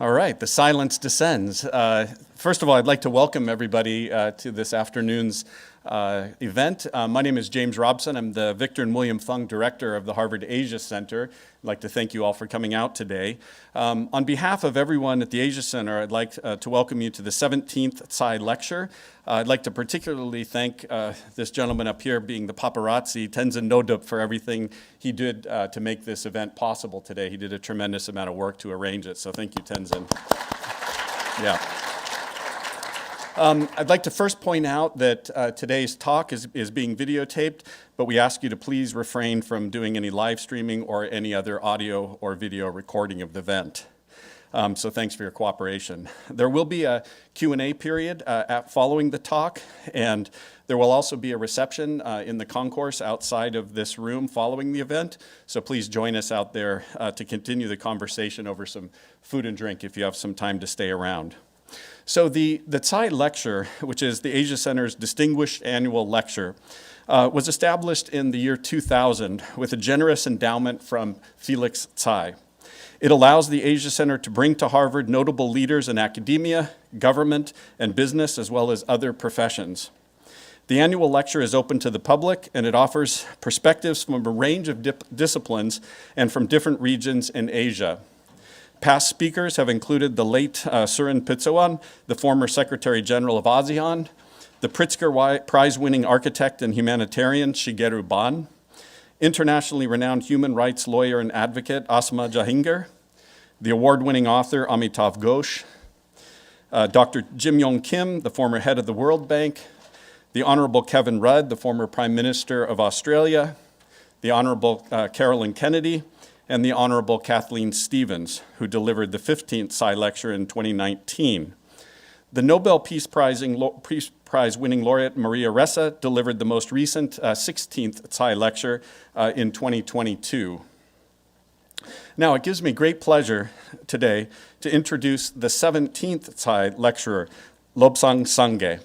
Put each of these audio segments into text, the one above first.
All right, the silence descends. First of all, I'd like to welcome everybody to this afternoon's event. My name is James Robson. I'm the Victor and William Fung Director of the Harvard Asia Center. I'd like to thank you all for coming out today. On behalf of everyone at the Asia Center, I'd like to welcome you to the 17th Tsai Lecture. I'd like to particularly thank this gentleman up here, being the paparazzi, Tenzin Nodop, for everything he did to make this event possible today. He did a tremendous amount of work to arrange it, so thank you, Tenzin. Yeah. I'd like to first point out that today's talk is being videotaped, but we ask you to please refrain from doing any live streaming or any other audio or video recording of the event. So thanks for your cooperation. There will be a Q&A period following the talk, and there will also be a reception in the concourse outside of this room following the event. So please join us out there to continue the conversation over some food and drink if you have some time to stay around. So the Tsai Lecture, which is the Asia Center's distinguished annual lecture, was established in the year 2000 with a generous endowment from Felix Tsai. It allows the Asia Center to bring to Harvard notable leaders in academia, government, and business, as well as other professions. The annual lecture is open to the public, and it offers perspectives from a range of disciplines and from different regions in Asia. Past speakers have included the late Surin Pitsuwan, the former Secretary General of ASEAN, the Pritzker Prize-winning architect and humanitarian Shigeru Ban, internationally renowned human rights lawyer and advocate Asma Jahangir, the award-winning author Amitav Ghosh, Dr. Jim Yong Kim, the former head of the World Bank, the Honorable Kevin Rudd, the former Prime Minister of Australia, the Honorable Carolyn Kennedy, and the Honorable Kathleen Stevens, who delivered the 15th Tsai Lecture in 2019. The Nobel Peace Prize-winning laureate Maria Ressa delivered the most recent 16th Tsai Lecture in 2022. Now, it gives me great pleasure today to introduce the 17th Tsai Lecturer, Lobsang Sangay.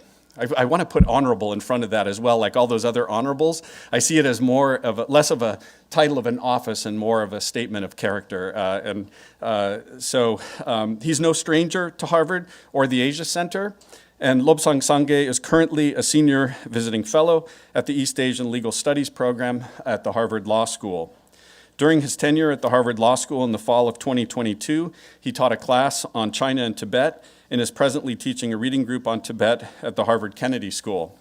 I want to put honorable in front of that as well, like all those other honorables. I see it as less of a title of an office and more of a statement of character. So he's no stranger to Harvard or the Asia Center. And Lobsang Sangay is currently a senior visiting fellow at the East Asian Legal Studies program at the Harvard Law School. During his tenure at the Harvard Law School in the fall of 2022, he taught a class on China and Tibet and is presently teaching a reading group on Tibet at the Harvard Kennedy School.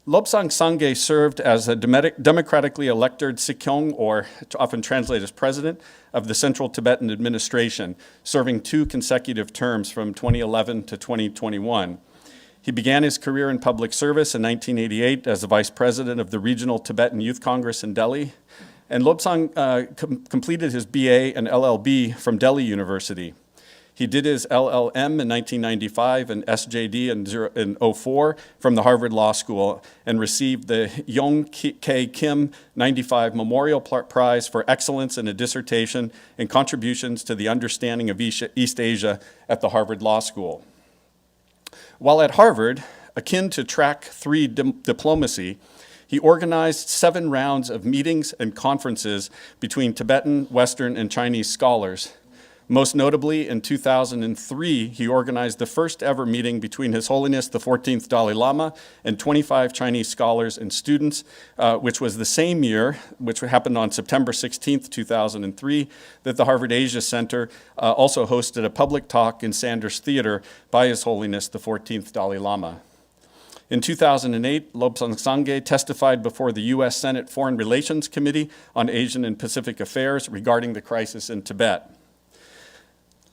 Lobsang Sangay served as a democratically elected Sikyong, or often translated as president, of the Central Tibetan Administration, serving 2 consecutive terms from 2011 to 2021. He began his career in public service in 1988 as the vice president of the Regional Tibetan Youth Congress in Delhi, and Lobsang completed his BA and LLB from Delhi University. He did his LLM in 1995 and SJD in 2004 from the Harvard Law School and received the Yong K. Kim 95 Memorial Prize for Excellence in a Dissertation and Contributions to the Understanding of East Asia at the Harvard Law School. While at Harvard, akin to Track 3 diplomacy, he organized 7 rounds of meetings and conferences between Tibetan, Western, and Chinese scholars. Most notably, in 2003, he organized the first ever meeting between His Holiness the 14th Dalai Lama and 25 Chinese scholars and students, which was the same year, which happened on September 16th, 2003, that the Harvard Asia Center also hosted a public talk in Sanders Theater by His Holiness the 14th Dalai Lama. In 2008, Lobsang Sangay testified before the U.S. Senate Foreign Relations Committee on Asian and Pacific Affairs regarding the crisis in Tibet.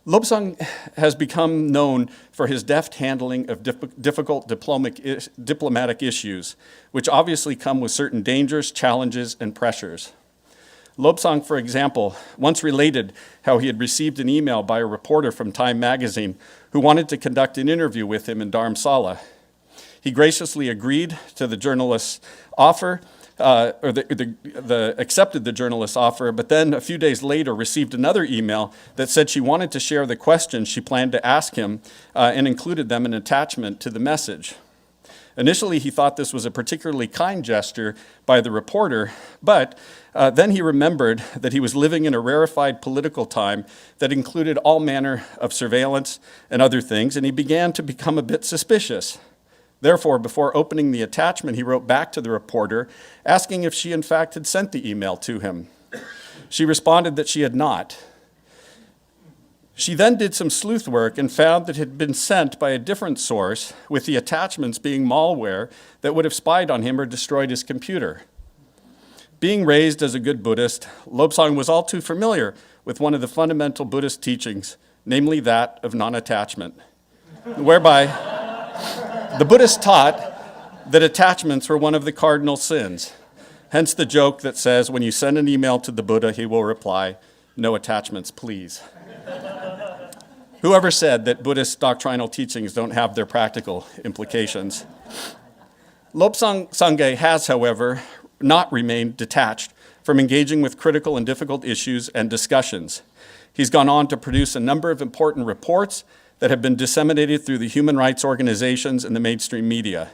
Lobsang has become known for his deft handling of difficult diplomatic issues, which obviously come with certain dangers, challenges, and pressures. Lobsang, for example, once related how he had received an email by a reporter from Time magazine who wanted to conduct an interview with him in Dharamsala. He graciously agreed to the journalist's offer, accepted the journalist's offer, but then a few days later received another email that said she wanted to share the questions she planned to ask him and included them in an attachment to the message. Initially, he thought this was a particularly kind gesture by the reporter, but then he remembered that he was living in a rarefied political time that included all manner of surveillance and other things, and he began to become a bit suspicious. Therefore, before opening the attachment, he wrote back to the reporter, asking if she in fact had sent the email to him. She responded that she had not. She then did some sleuth work and found that it had been sent by a different source, with the attachments being malware that would have spied on him or destroyed his computer. Being raised as a good Buddhist, Lobsang was all too familiar with one of the fundamental Buddhist teachings, namely that of non-attachment, whereby the Buddhists taught that attachments were one of the cardinal sins. Hence the joke that says, when you send an email to the Buddha, he will reply, "No attachments, please." Whoever said that Buddhist doctrinal teachings don't have their practical implications? Lobsang Sangye has, however, not remained detached from engaging with critical and difficult issues and discussions. He's gone on to produce a number of important reports that have been disseminated through the human rights organizations and the mainstream media.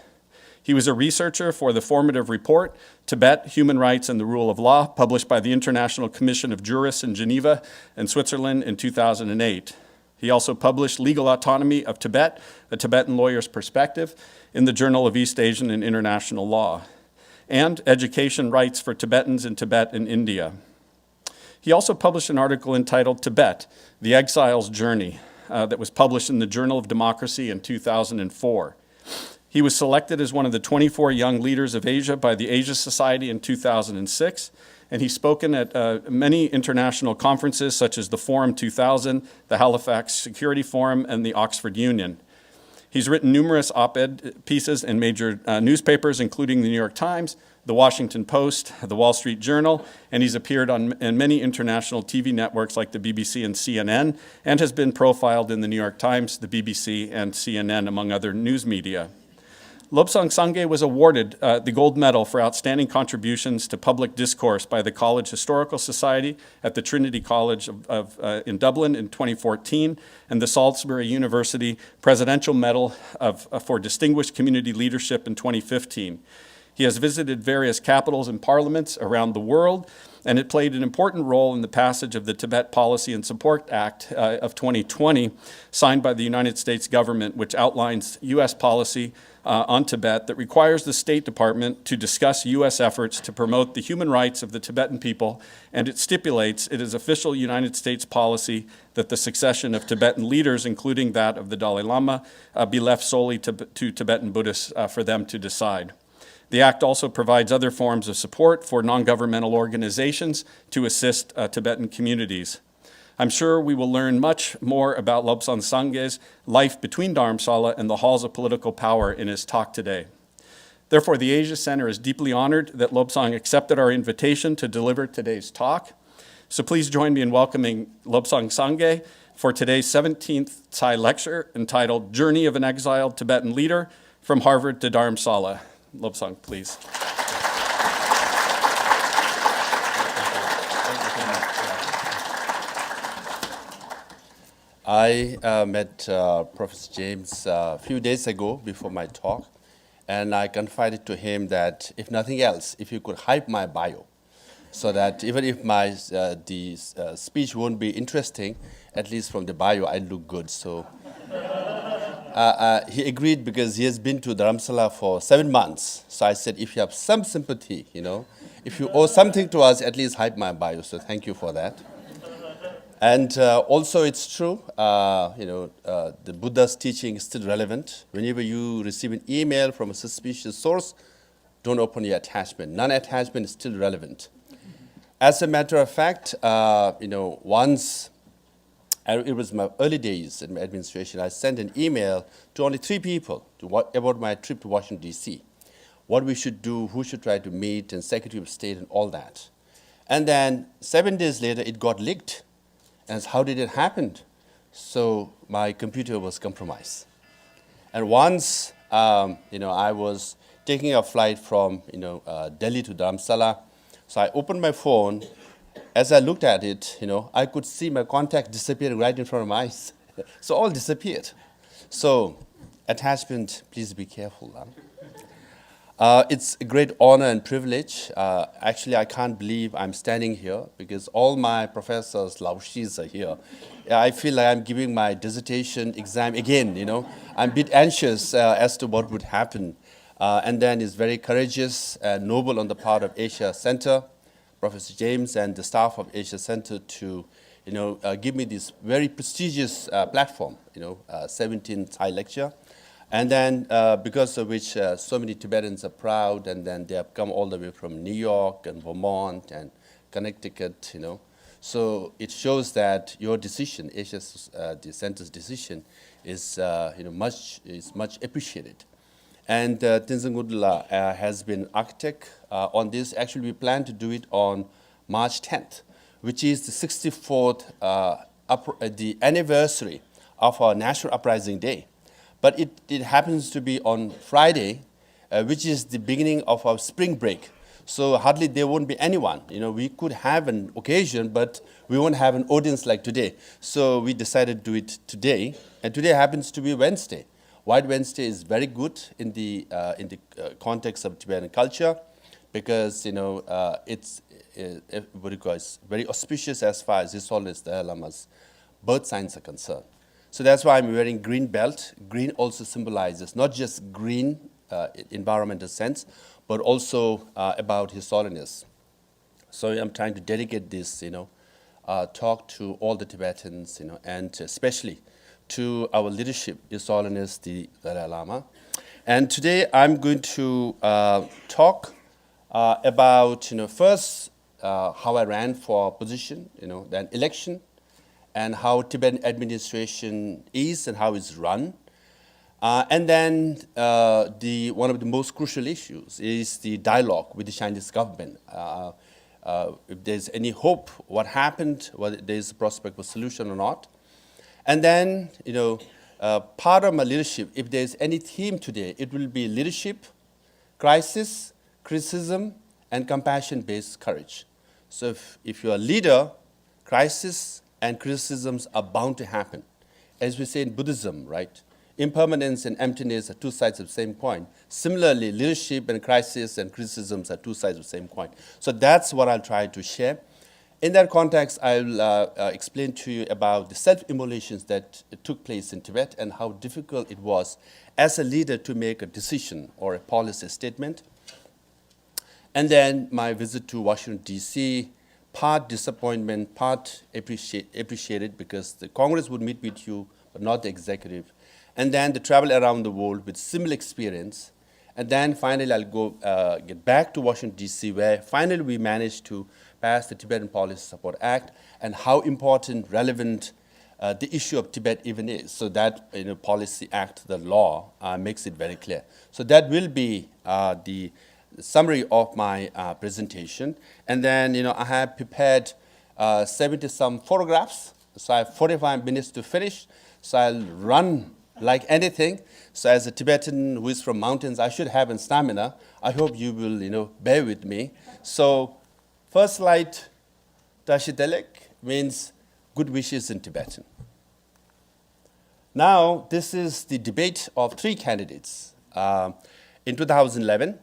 He was a researcher for the formative report, Tibet, Human Rights and the Rule of Law, published by the International Commission of Jurists in Geneva and Switzerland in 2008. He also published Legal Autonomy of Tibet, a Tibetan Lawyer's Perspective, in the Journal of East Asian and International Law, and Education Rights for Tibetans in Tibet and India. He also published an article entitled Tibet, The Exile's Journey, that was published in the Journal of Democracy in 2004. He was selected as one of the 24 young leaders of Asia by the Asia Society in 2006, and he's spoken at many international conferences such as the Forum 2000, the Halifax Security Forum, and the Oxford Union. He's written numerous op-ed pieces in major newspapers, including the New York Times, the Washington Post, the Wall Street Journal, and he's appeared on many international TV networks like the BBC and CNN, and has been profiled in the New York Times, the BBC, and CNN, among other news media. Lobsang Sangye was awarded the gold medal for outstanding contributions to public discourse by the College Historical Society at the Trinity College in Dublin in 2014, and the Salisbury University Presidential Medal for Distinguished Community Leadership in 2015. He has visited various capitals and parliaments around the world, and it played an important role in the passage of the Tibet Policy and Support Act of 2020, signed by the United States government, which outlines U.S. policy on Tibet that requires the State Department to discuss U.S. efforts to promote the human rights of the Tibetan people, and it stipulates it is official United States policy that the succession of Tibetan leaders, including that of the Dalai Lama, be left solely to Tibetan Buddhists for them to decide. The Act also provides other forms of support for non-governmental organizations to assist Tibetan communities. I'm sure we will learn much more about Lobsang Sangye's life between Dharamsala and the halls of political power in his talk today. Therefore, the Asia Center is deeply honored that Lobsang accepted our invitation to deliver today's talk. So please join me in welcoming Lobsang Sangye for today's 17th Tsai lecture entitled Journey of an Exiled Tibetan Leader from Harvard to Dharamsala. Lobsang, please. I met Professor James a few days ago before my talk, and I confided to him that if nothing else, if you could hype my bio, so that even if my speech won't be interesting, at least from the bio I look good. So he agreed because he has been to Dharamsala for 7 months. So I said, if you have some sympathy, if you owe something to us, at least hype my bio. So thank you for that. And also it's true, the Buddha's teaching is still relevant. Whenever you receive an email from a suspicious source, don't open your attachment. Non-attachment is still relevant. As a matter of fact, once, it was my early days in my administration, I sent an email to only 3 people about my trip to Washington, D.C. What we should do, who should try to meet, and Secretary of State and all that. And then 7 days later, it got leaked. And how did it happen? So my computer was compromised. And once, I was taking a flight from, Delhi to Dharamsala. So I opened my phone. As I looked at it, I could see my contact disappearing right in front of my eyes. So all disappeared. So attachment, please be careful. It's a great honor and privilege. Actually, I can't believe I'm standing here because all my professors, Laoshis, are here. Yeah, I feel like I'm giving my dissertation exam again, you know. I'm a bit anxious as to what would happen. And then it's very courageous and noble on the part of Asia Center, Professor James and the staff of Asia Center to, you know, give me this very prestigious platform, you know, 17th Thai lecture. And then because of which so many Tibetans are proud, and then they have come all the way from New York and Vermont and Connecticut, you know. So it shows that your decision, Asia's the center's decision, is much appreciated. And Tenzin Gudla has been architect on this. Actually, we plan to do it on March 10th, which is the 64th the anniversary of our National Uprising Day. But it happens to be on Friday, which is the beginning of our spring break. So hardly there won't be anyone. You know, we could have an occasion, but we won't have an audience like today. So we decided to do it today, and today happens to be Wednesday. White Wednesday is very good in the context of Tibetan culture, because you know it's very auspicious as far as His Holiness the Dalai Lama's birth signs are concerned. So that's why I'm wearing green belt. Green also symbolizes not just green environmental sense, but also about His Holiness. So I'm trying to dedicate this, you know, talk to all the Tibetans, you know, and especially to our leadership, His Holiness the Dalai Lama. And today I'm going to talk about, you know, first how I ran for position, you know, then election, and how Tibetan administration is and how it's run. And then one of the most crucial issues is the dialogue with the Chinese government. If there's any hope, what happened, whether there's a prospect for solution or not. And then, you know, part of my leadership, if there's any theme today, it will be leadership, crisis, criticism, and compassion-based courage. So if you're a leader, crisis and criticisms are bound to happen. As we say in Buddhism, right? Impermanence and emptiness are two sides of the same coin. Similarly, leadership and crisis and criticisms are two sides of the same coin. So that's what I'll try to share. In that context, I'll explain to you about the self-immolations that took place in Tibet and how difficult it was as a leader to make a decision or a policy statement. And then my visit to Washington, D.C., part disappointment, part appreciated because the Congress would meet with you, but not the executive. And then the travel around the world with similar experience. And then finally, I'll go get back to Washington, D.C., where finally we managed to pass the Tibetan Policy Support Act, and how important, relevant the issue of Tibet even is. So that, you know, policy act, the law, makes it very clear. So that will be the summary of my presentation. And then, you know, I have prepared 70-some photographs. So I have 45 minutes to finish. So I'll run like anything. So as a Tibetan who is from mountains, I should have stamina. I hope you will, you know, bear with me. So first slide, Tashidelek, means good wishes in Tibetan. Now, this is the debate of three candidates in 2011.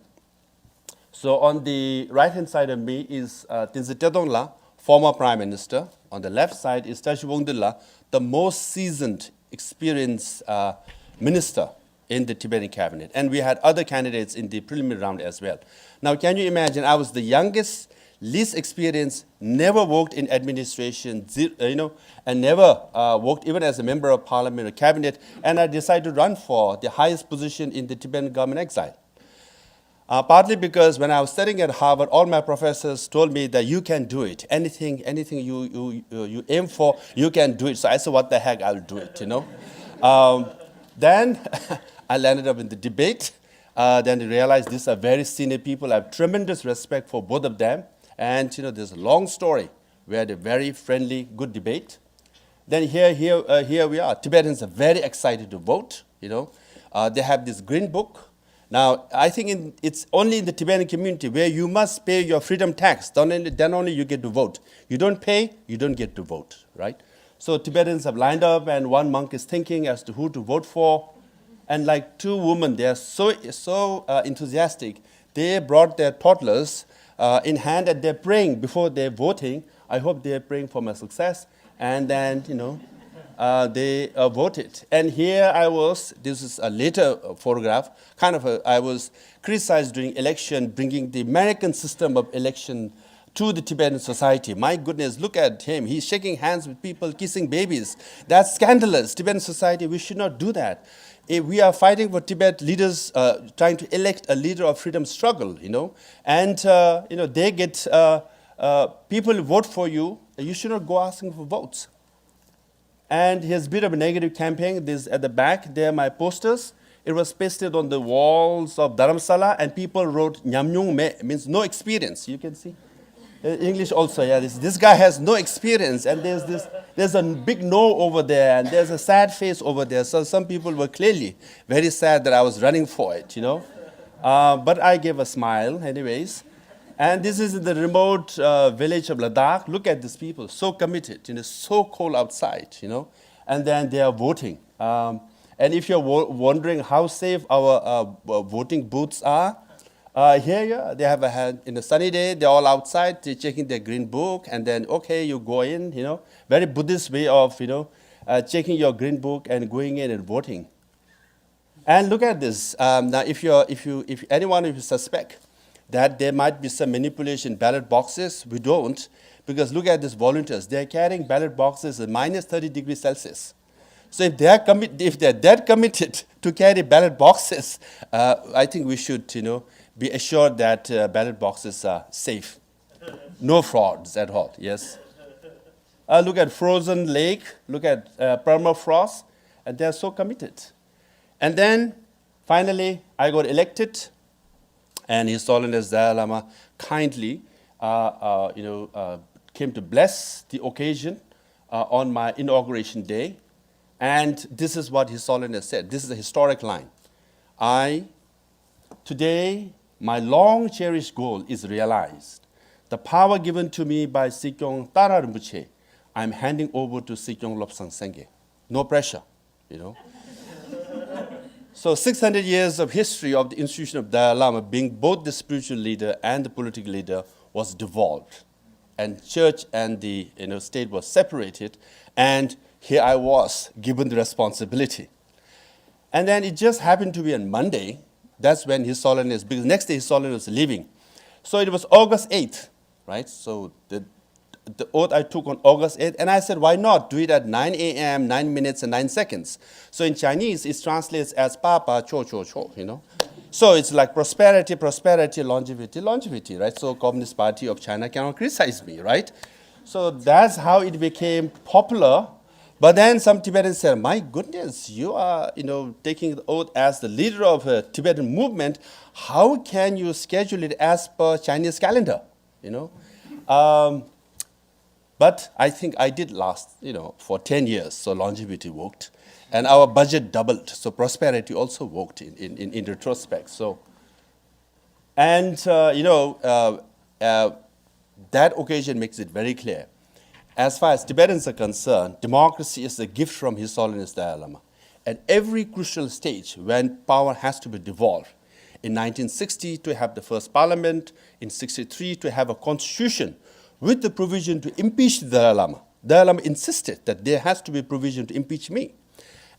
So on the right-hand side of me is Tenzin Tedongla, former Prime Minister. On the left side is Tashi Wongdilla, the most seasoned, experienced minister in the Tibetan cabinet. And we had other candidates in the preliminary round as well. Now, can you imagine, I was the youngest, least experienced, never worked in administration, you know, and never worked even as a member of parliament or cabinet, and I decided to run for the highest position in the Tibetan government exile. Partly because when I was studying at Harvard, all my professors told me that you can do it. Anything you aim for, you can do it. So I said, what the heck, I'll do it, you know. Then I landed up in the debate. Then I realized these are very senior people. I have tremendous respect for both of them. And, you know, there's a long story. We had a very friendly, good debate. Then here we are. Tibetans are very excited to vote, you know. They have this green book. Now, I think it's only in the Tibetan community where you must pay your freedom tax. Then only you get to vote. You don't pay, you don't get to vote, right? So Tibetans have lined up, and one monk is thinking as to who to vote for. And like two women, they are so enthusiastic. They brought their toddlers in hand and they're praying before they're voting. I hope they're praying for my success. And then, they voted. And here I was, this is a later photograph, I was criticized during election, bringing the American system of election to the Tibetan society. My goodness, look at him. He's shaking hands with people, kissing babies. That's scandalous. Tibetan society, we should not do that. If we are fighting for Tibet leaders, trying to elect a leader of freedom struggle, and they get people vote for you. You should not go asking for votes. And here's a bit of a negative campaign. This at the back, there are my posters. It was pasted on the walls of Dharamsala, and people wrote Nyamnyung me, means no experience. You can see. English also, yeah. This guy has no experience, and there's a big no over there, and there's a sad face over there. So some people were clearly very sad that I was running for it, But I gave a smile, anyways. And this is in the remote village of Ladakh. Look at these people, so committed. It's so cold outside, And then they are voting. And if you're wondering how safe our voting booths are, here they have a hand in a sunny day. They're all outside. They're checking their green book, and then okay, you go in. Very Buddhist way of checking your green book and going in and voting. And look at this. Now, if anyone who suspect that there might be some manipulation ballot boxes, we don't, because look at these volunteers. They're carrying ballot boxes at minus 30 degrees Celsius. So if they're that committed to carry ballot boxes, I think we should, be assured that ballot boxes are safe. No frauds at all, yes. Look at frozen lake, look at permafrost, and they're so committed. And then, finally, I got elected, and His Holiness Dalai Lama kindly, came to bless the occasion on my inauguration day. And this is what His Holiness said. This is a historic line. Today, my long cherished goal is realized. The power given to me by Sikyong Tara Rinpoche, I'm handing over to Sikyong Lobsang Sengye. No pressure, So 600 years of history of the institution of Dalai Lama being both the spiritual leader and the political leader was devolved. And church and the state was separated. And here I was given the responsibility. And then it just happened to be on Monday. That's when His Holiness, because next day His Holiness was leaving. So it was August 8th, right? So the oath I took on August 8th, and I said, why not do it at 9 a.m., 9 minutes and 9 seconds? So in Chinese, it translates as Papa, Cho, Cho, Cho, So it's like prosperity, prosperity, longevity, longevity, right? So Communist Party of China cannot criticize me, right? So that's how it became popular. But then some Tibetans said, my goodness, you are, taking the oath as the leader of a Tibetan movement. How can you schedule it as per Chinese calendar, But I think I did last, for 10 years, so longevity worked. And our budget doubled, so prosperity also worked in retrospect. So, and, that occasion makes it very clear. As far as Tibetans are concerned, democracy is a gift from His Holiness Dalai Lama. At every crucial stage when power has to be devolved, in 1960 to have the first parliament, in 63 to have a constitution with the provision to impeach the Dalai Lama. Dalai Lama insisted that there has to be provision to impeach me.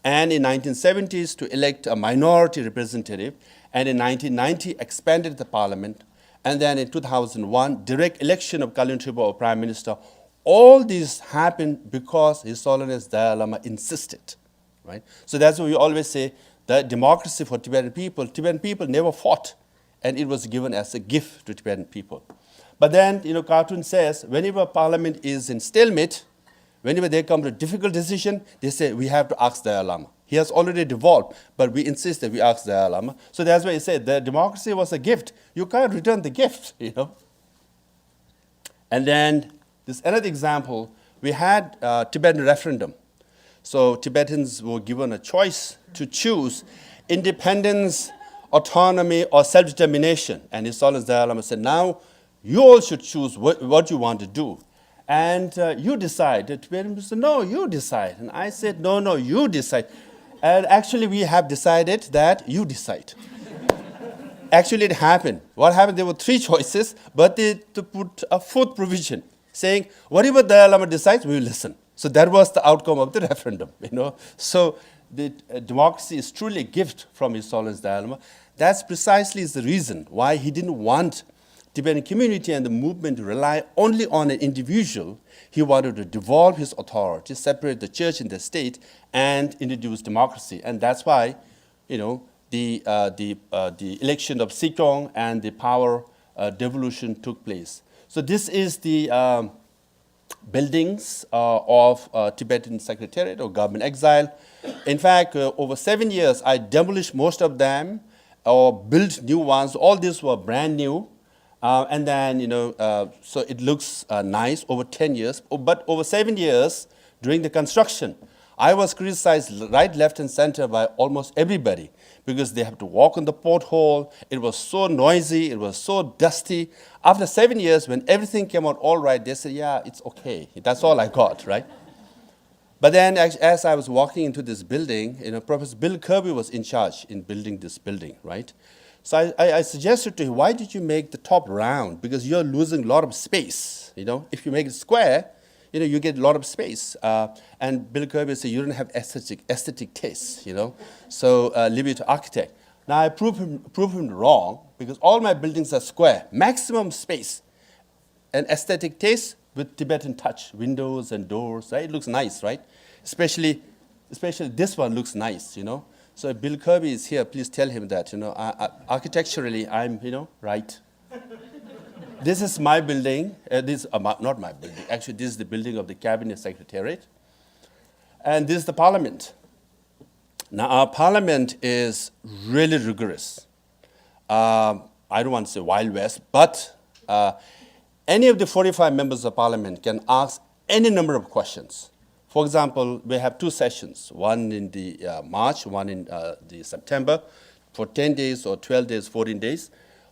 And in 1970s to elect a minority representative, and in 1990 expanded the parliament, and then in 2001 direct election of Khalil Tribo as Prime Minister. All this happened because His Holiness Dalai Lama insisted, right? So that's why we always say that democracy for Tibetan people never fought, and it was given as a gift to Tibetan people. But then, cartoon says, whenever parliament is in stalemate, whenever they come to a difficult decision, they say, we have to ask Dalai Lama. He has already devolved, but we insist that we ask Dalai Lama. So that's why he said, the democracy was a gift. You can't return the gift, And then, this another example, we had a Tibetan referendum. So Tibetans were given a choice to choose independence, autonomy, or self-determination. And His Holiness Dalai Lama said, now you all should choose what you want to do. And you decide. The Tibetans said, no, you decide. And I said, no, you decide. And actually, we have decided that you decide. Actually, it happened. What happened? There were three choices, but they put a fourth provision saying, whatever Dalai Lama decides, we will listen. So that was the outcome of the referendum. So the democracy is truly a gift from His Holiness Dalai Lama. That's precisely the reason why he didn't want Tibetan community and the movement to rely only on an individual. He wanted to devolve his authority, separate the church and the state, and introduce democracy. And that's why, the election of Sikong and the power devolution took place. So this is the buildings of Tibetan Secretariat or government exile. In fact, over 7 years, I demolished most of them or built new ones. All these were brand new. And then, so it looks nice over 10 years. But over 7 years, during the construction, I was criticized right, left, and center by almost everybody because they have to walk on the porthole. It was so noisy. It was so dusty. After 7 years, when everything came out all right, they said, yeah, it's okay. That's all I got, right? But then as I was walking into this building, Professor Bill Kirby was in charge in building this building, right? So I suggested to him, why did you make the top round? Because you're losing a lot of space. If you make it square, you get a lot of space. And Bill Kirby said, you don't have aesthetic tastes, so leave it to architect. Now I prove him wrong because all my buildings are square, maximum space, and aesthetic taste with Tibetan touch, windows and doors. Right? It looks nice, right? Especially this one looks nice, So if Bill Kirby is here, please tell him that, architecturally, I'm, right. This is my building. This not my building. Actually, this is the building of the Cabinet Secretariat. And this is the Parliament. Now, our Parliament is really rigorous. I don't want to say Wild West, but any of the 45 members of Parliament can ask any number of questions. For example, we have two sessions, one in the March, one in the September, for 10 days or 12 days, 14 days.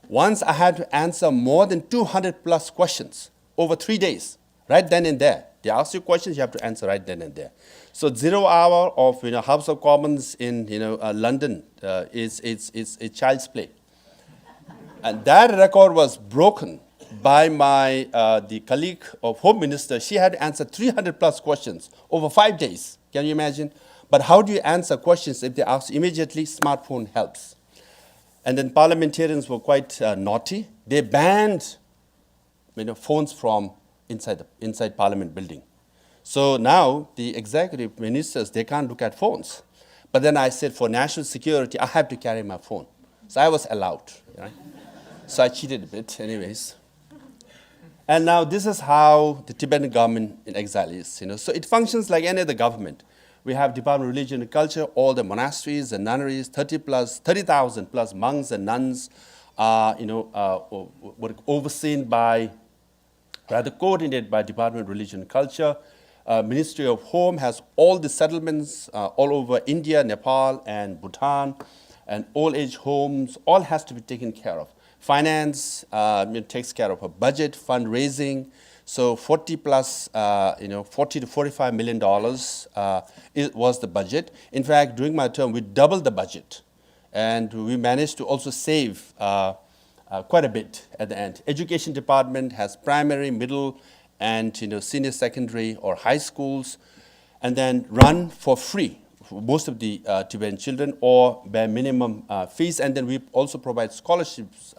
Once I had to answer more than 200 plus questions over 3 days, right then and there. They ask you questions, you have to answer right then and there. So 0 hour of House of Commons in London is child's play. And that record was broken by the colleague of Home Minister. She had to answer 300 plus questions over 5 days. Can you imagine? But how do you answer questions if they ask immediately? Smartphone helps. And then parliamentarians were quite naughty. They banned phones from inside Parliament building. So now the executive ministers, they can't look at phones. But then I said, for national security, I have to carry my phone. So I was allowed. Right? So I cheated a bit anyways. And now this is how the Tibetan government in exile is. So it functions like any other government. We have Department of Religion and Culture, all the monasteries and nunneries, 30,000 plus monks and nuns, were overseen by, rather coordinated by Department of Religion and Culture. Ministry of Home has all the settlements all over India, Nepal, and Bhutan, and old age homes, all has to be taken care of. Finance takes care of a budget, fundraising. So 40 plus, $40 to $45 million was the budget. In fact, during my term, we doubled the budget. And we managed to also save quite a bit at the end. Education department has primary, middle, and senior secondary or high schools, and then run for free for most of the Tibetan children or bare minimum fees. And then we also provide scholarships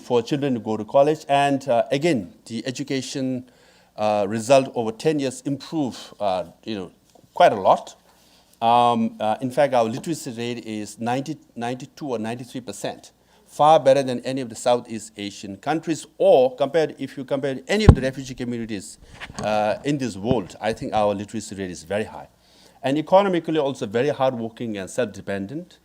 for children to go to college. And again, the education result over 10 years improved quite a lot. In fact, our literacy rate is 92 or 93%, far better than any of the Southeast Asian countries, or if you compare any of the refugee communities in this world, I think our literacy rate is very high. And economically also very hardworking and self-dependent.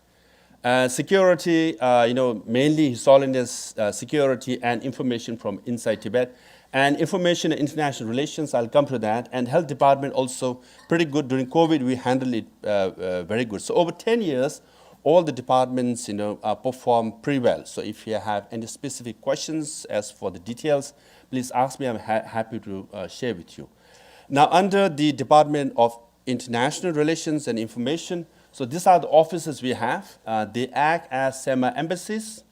Security, mainly His Holiness security and information from inside Tibet. And information and international relations, I'll come to that. And health department also pretty good. During COVID, we handled it very good. So over 10 years, all the departments, perform pretty well. So if you have any specific questions as for the details, please ask me. I'm happy to share with you. Now, under the Department of International Relations and Information, So these are the offices we have. They act as semi-embassies.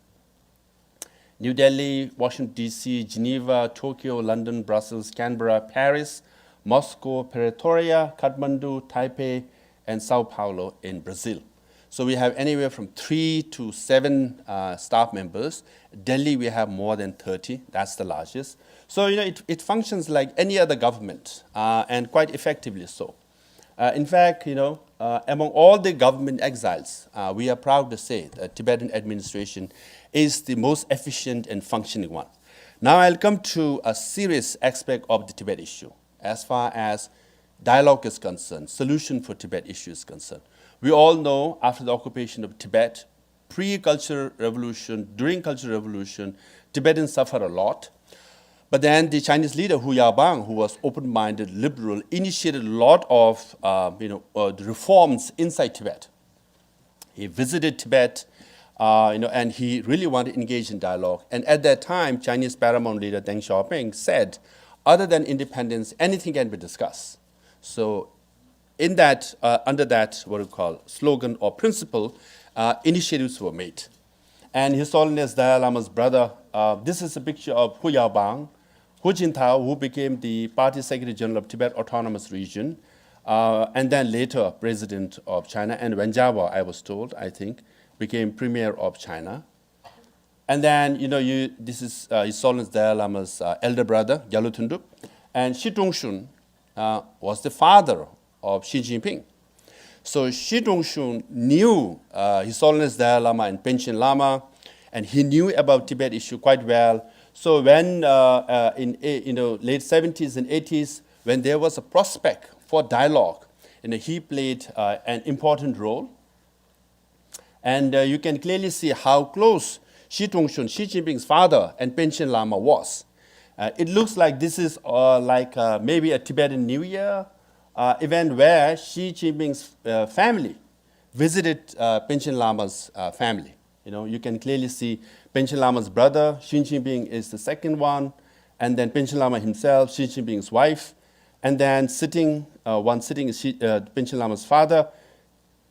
New Delhi, Washington, D.C., Geneva, Tokyo, London, Brussels, Canberra, Paris, Moscow, Pretoria, Kathmandu, Taipei, and Sao Paulo in Brazil. So we have anywhere from 3 to 7 staff members. Delhi, we have more than 30. That's the largest. So it functions like any other government, and quite effectively so. In fact, among all the government exiles, we are proud to say that Tibetan administration is the most efficient and functioning one. Now I'll come to a serious aspect of the Tibet issue as far as dialogue is concerned, solution for Tibet issue is concerned. We all know after the occupation of Tibet, pre-Cultural Revolution, during Cultural Revolution, Tibetans suffered a lot. But then the Chinese leader, Hu Yaobang, who was open-minded, liberal, initiated a lot of the reforms inside Tibet. He visited Tibet, and he really wanted to engage in dialogue. And at that time, Chinese paramount leader Deng Xiaoping said, other than independence, anything can be discussed. So in that, under that, what we call slogan or principle, initiatives were made. And His Holiness Dalai Lama's brother, this is a picture of Hu Yaobang, Hu Jintao, who became the Party Secretary General of Tibet Autonomous Region, and then later President of China, and Wen Jiabao, I was told, I think, became Premier of China. And then, this is His Holiness Dalai Lama's elder brother, Gyalpo Thundup, and Shi Tongshun was the father of Xi Jinping. So Shi Tongshun knew His Holiness Dalai Lama and Panchen Lama, and he knew about Tibet issue quite well. So when in late 70s and 80s, when there was a prospect for dialogue, he played an important role. And you can clearly see how close Shi Tongshun, Xi Jinping's father, and Panchen Lama was. It looks like this is maybe a Tibetan New Year event where Xi Jinping's family visited Panchen Lama's family. You can clearly see Panchen Lama's brother, Xi Jinping is the second one, and then Panchen Lama himself, Xi Jinping's wife, and then one sitting is Panchen Lama's father,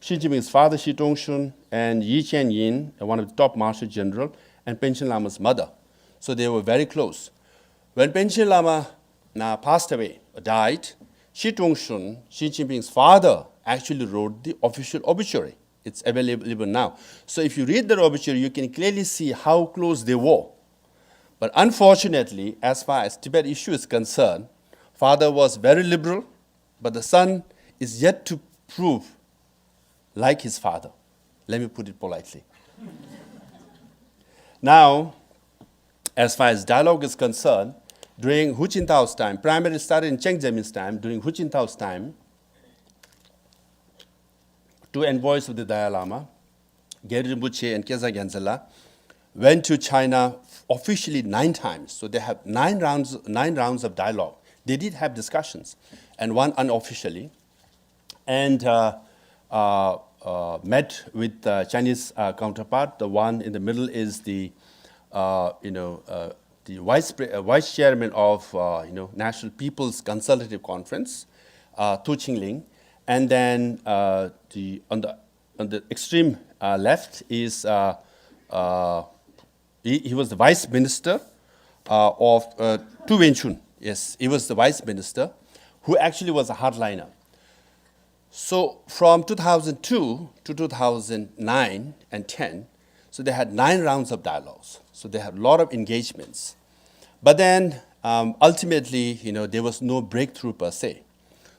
Xi Jinping's father, Shi Tongshun, and Yi Qianyin, one of the top marshal general, and Panchen Lama's mother. So they were very close. When Panchen Lama passed away, died, Shi Tongshun, Xi Jinping's father, actually wrote the official obituary. It's available now. So if you read the obituary, you can clearly see how close they were. But unfortunately, as far as Tibet issue is concerned, father was very liberal, but the son is yet to prove like his father. Let me put it politely. Now, as far as dialogue is concerned, during Hu Jintao's time, primarily started in Cheng Zemin's time, during Hu Jintao's time, two envoys of the Dalai Lama, Gyalpo Rinpoche and Keza Genzela, went to China officially 9 times. So they have 9 rounds of dialogue. They did have discussions, and one unofficially, and met with the Chinese counterpart. The one in the middle is the vice chairman of National People's Consultative Conference, Tu Qingling, and then on the extreme left is he was the vice minister of Tu Wenchun. Yes, he was the vice minister who actually was a hardliner. So from 2002 to 2009 and 10, so they had 9 rounds of dialogues. So they had a lot of engagements. But then ultimately, there was no breakthrough per se.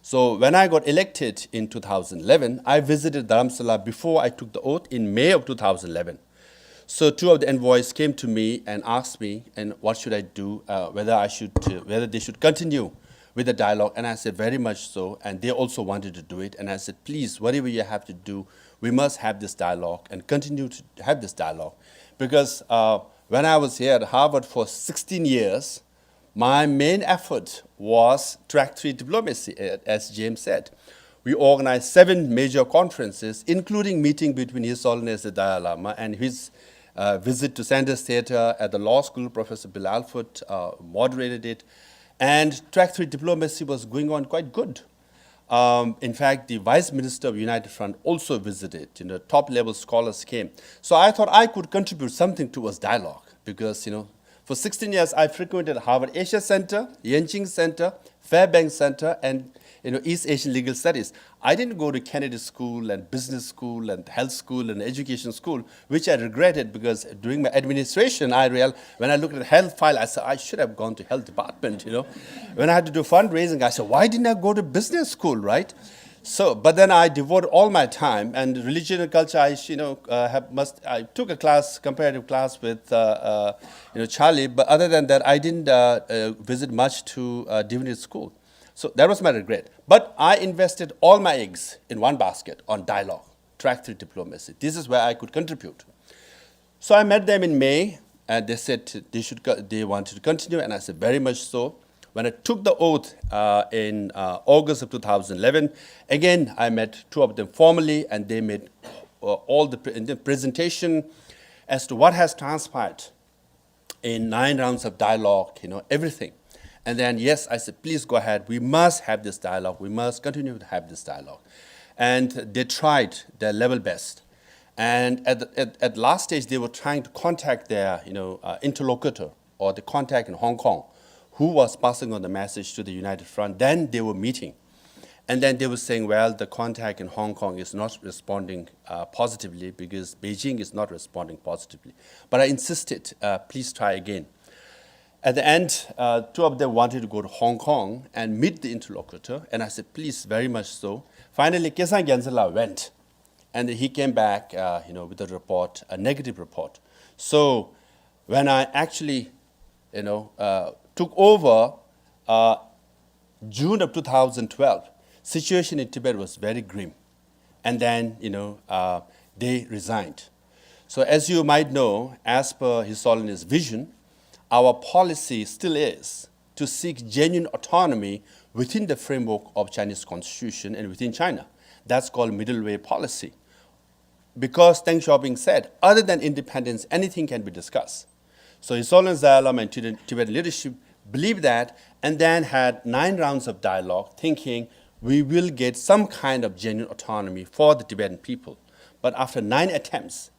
So when I got elected in 2011, I visited Dharamsala before I took the oath in May of 2011. So 2 of the envoys came to me and asked me, and what should I do, whether they should continue with the dialogue. And I said, very much so. And they also wanted to do it. And I said, please, whatever you have to do, we must have this dialogue and continue to have this dialogue. Because when I was here at Harvard for 16 years, my main effort was track 3 diplomacy, as James said. We organized 7 major conferences, including meeting between His Holiness the Dalai Lama and his visit to Sanders Theatre at the law school. Professor Bill Alford moderated it. And track 3 diplomacy was going on quite good. In fact, the Vice Minister of United Front also visited. Top-level scholars came. So I thought I could contribute something towards dialogue because, for 16 years I frequented Harvard Asia Center, Yenching Center, Fairbanks Center, and East Asian Legal Studies. I didn't go to Kennedy School and Business School and Health School and Education School, which I regretted because during my administration, I realized when I looked at the health file, I said, I should have gone to health department, When I had to do fundraising, I said, why didn't I go to business school, right? So, but then I devoted all my time, and religion and culture, I took a class, comparative class with, Charlie, but other than that, I didn't visit much to divinity school. So that was my regret. But I invested all my eggs in one basket on dialogue, track 3 diplomacy. This is where I could contribute. So I met them in May, and they said they wanted to continue, and I said very much so. When I took the oath in August of 2011, again, I met 2 of them formally, and they made all the presentation as to what has transpired in 9 rounds of dialogue, everything. And then, yes, I said, please go ahead. We must have this dialogue. We must continue to have this dialogue. And they tried their level best. And at last stage, they were trying to contact their interlocutor or the contact in Hong Kong who was passing on the message to the United Front. Then they were meeting. And then they were saying, well, the contact in Hong Kong is not responding positively because Beijing is not responding positively. But I insisted, please try again. At the end, 2 of them wanted to go to Hong Kong and meet the interlocutor, and I said, please, very much so. Finally, Khesan Gyaltsela went, and he came back with a report, a negative report. So when I actually took over June of 2012, situation in Tibet was very grim. And then, they resigned. So as you might know, as per His Holiness' vision, our policy still is to seek genuine autonomy within the framework of Chinese constitution and within China. That's called middle way policy. Because Deng Xiaoping said, other than independence, anything can be discussed. So His Holiness Dalai Lama and Tibetan leadership believed that and then had 9 rounds of dialogue thinking we will get some kind of genuine autonomy for the Tibetan people. But after 9 attempts,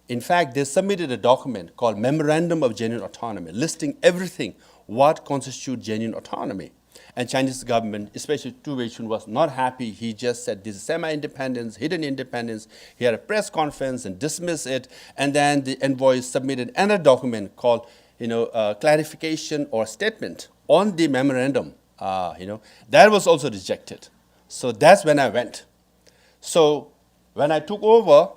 in fact, they submitted a document called Memorandum of Genuine Autonomy, listing everything what constitutes genuine autonomy. And Chinese government, especially Tu Wei-chun, was not happy. He just said this is semi-independence, hidden independence. He had a press conference and dismissed it. And then the envoy submitted another document called, clarification or statement on the memorandum. That was also rejected. So that's when I went. So when I took over,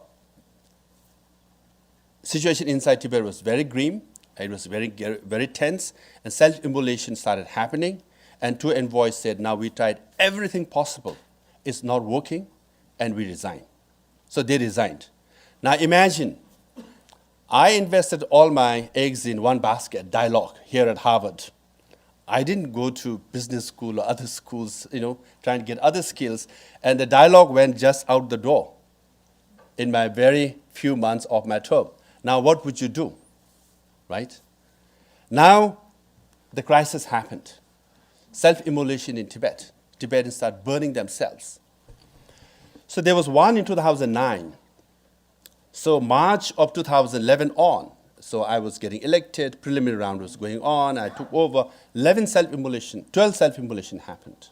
situation inside Tibet was very grim. It was very, very tense, and self-immolation started happening. And 2 envoys said, now we tried everything possible. It's not working, and we resign. So they resigned. Now imagine, I invested all my eggs in one basket, dialogue, here at Harvard. I didn't go to business school or other schools, trying to get other skills. And the dialogue went just out the door in my very few months of my term. Now, what would you do, right? Now, the crisis happened. Self-immolation in Tibet. Tibetans started burning themselves. So there was one in 2009. So March of 2011 on, so I was getting elected, preliminary round was going on, I took over, 12 self-immolation happened.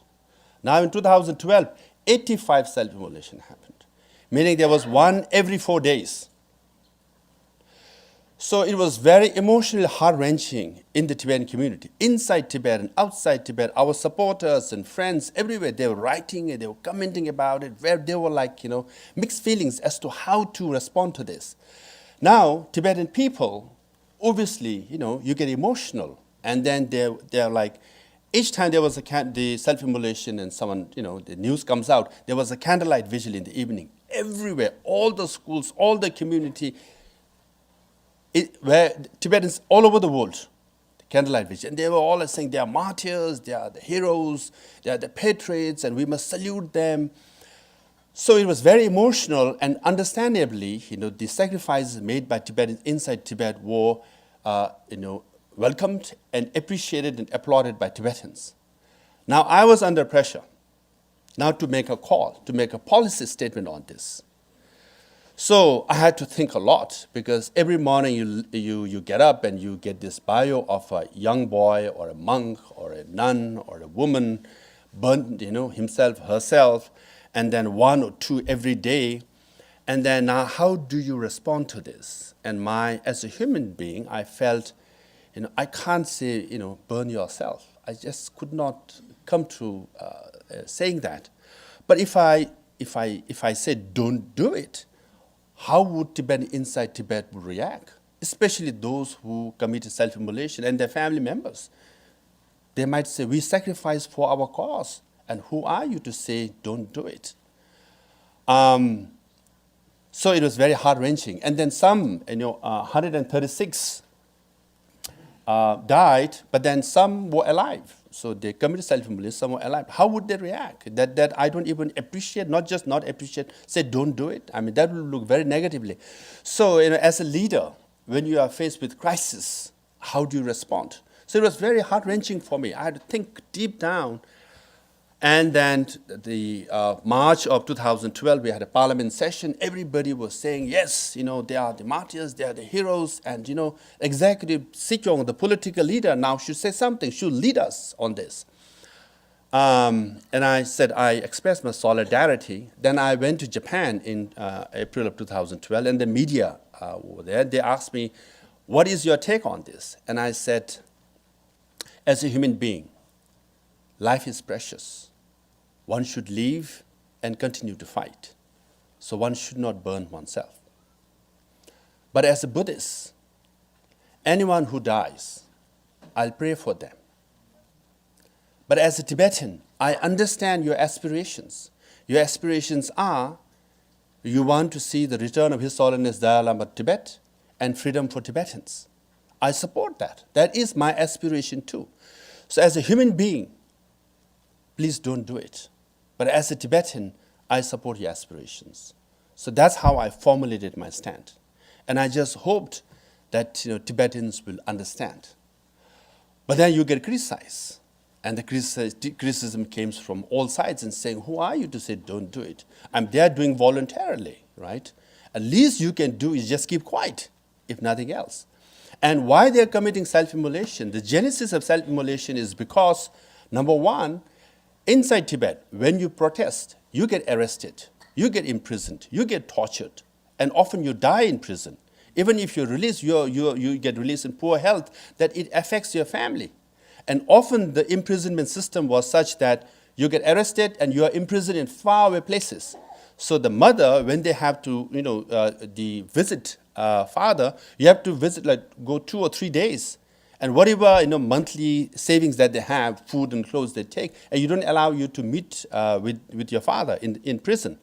Now in 2012, 85 self-immolation happened, meaning there was one every 4 days. So it was very emotionally heart-wrenching in the Tibetan community, inside Tibet and outside Tibet. Our supporters and friends everywhere, they were writing and they were commenting about it, where they were like, mixed feelings as to how to respond to this. Now, Tibetan people, obviously, you get emotional. And then they're like, each time there was the self-immolation and someone, the news comes out, there was a candlelight vigil in the evening. Everywhere, all the schools, all the community, where Tibetans all over the world, the candlelight vigil, and they were all saying they are martyrs, they are the heroes, they are the patriots, and we must salute them. So it was very emotional, and understandably, the sacrifices made by Tibetans inside Tibet were, welcomed and appreciated and applauded by Tibetans. Now I was under pressure. now to make a call, to make a policy statement on this. So I had to think a lot because every morning you get up and you get this bio of a young boy or a monk or a nun or a woman burned, himself, herself, and then one or two every day. And then now how do you respond to this? And as a human being, I felt, I can't say, burn yourself. I just could not come to saying that. But if I said don't do it, how would inside Tibet react? Especially those who committed self-immolation and their family members. They might say, we sacrifice for our cause, and who are you to say don't do it? So it was very heart-wrenching. And then some, 136 died, but then some were alive. So they committed self-immolation, some were alive. How would they react? That I don't even appreciate, not just not appreciate, say don't do it. I mean, that will look very negatively. So as a leader, when you are faced with crisis, how do you respond? So it was very heart-wrenching for me. I had to think deep down. And then the March of 2012, we had a parliament session. Everybody was saying, yes, they are the martyrs, they are the heroes. And, Executive Sikyong, the political leader, now should say something, should lead us on this. And I said, I expressed my solidarity. Then I went to Japan in April of 2012, and the media were there. They asked me, what is your take on this? And I said, as a human being, life is precious. One should live and continue to fight. So one should not burn oneself. But as a Buddhist, anyone who dies, I'll pray for them. But as a Tibetan, I understand your aspirations. Your aspirations are, you want to see the return of His Holiness Dalai Lama to Tibet and freedom for Tibetans. I support that. That is my aspiration too. So as a human being, please don't do it. But as a Tibetan, I support your aspirations. So that's how I formulated my stand. And I just hoped that Tibetans will understand. But then you get criticized. And the criticism came from all sides and saying, who are you to say don't do it? They are doing voluntarily, right? At least you can do is just keep quiet, if nothing else. And why they're committing self-immolation? The genesis of self-immolation is because, number one, inside Tibet, when you protest, you get arrested, you get imprisoned, you get tortured, and often you die in prison. Even if you're released, you get released in poor health, that it affects your family. And often the imprisonment system was such that you get arrested and you are imprisoned in faraway places. So the mother, when they have to, visit father, you have to visit, go 2 or 3 days. And whatever monthly savings that they have, food and clothes they take, and you don't allow you to meet with your father in prison.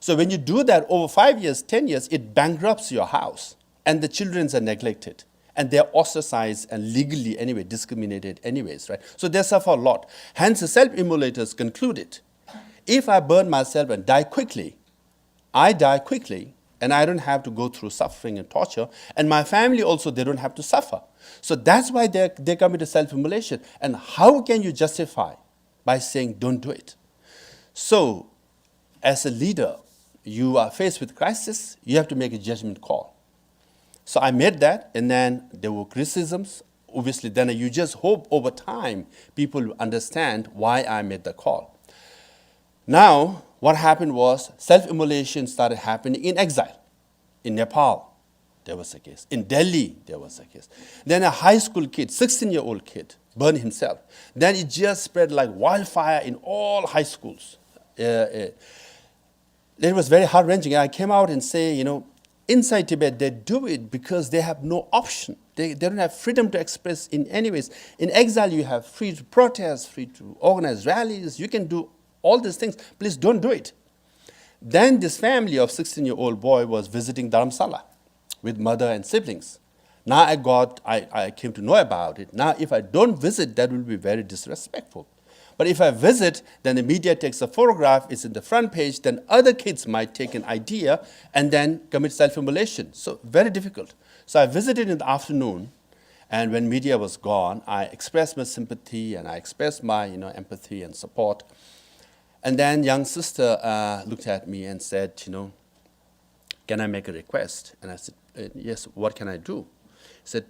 So when you do that over 5 years, 10 years, it bankrupts your house, and the children are neglected, and they're ostracized and legally anyway discriminated anyways, right? So they suffer a lot. Hence, the self-immolators concluded, if I burn myself and die quickly, I die quickly, and I don't have to go through suffering and torture, and my family also, they don't have to suffer. So that's why they committed self-immolation. And how can you justify by saying don't do it? So as a leader, you are faced with crisis, you have to make a judgment call. So I made that, and then there were criticisms. Obviously, then you just hope over time people will understand why I made the call. Now, what happened was self-immolation started happening in exile. In Nepal, there was a case. In Delhi, there was a case. Then a high school kid, 16-year-old kid, burned himself. Then it just spread like wildfire in all high schools. It was very heart-wrenching. I came out and say, inside Tibet, they do it because they have no option. They don't have freedom to express in any ways. In exile, you have free to protest, free to organize rallies. You can do all these things. Please don't do it. Then this family of 16-year-old boy was visiting Dharamsala with mother and siblings. Now I came to know about it. Now if I don't visit, that will be very disrespectful. But if I visit, then the media takes a photograph, it's in the front page, then other kids might take an idea and then commit self-immolation. So very difficult. So I visited in the afternoon, and when media was gone, I expressed my sympathy and I expressed my empathy and support. And then young sister looked at me and said, can I make a request? And I said, yes, what can I do? He said,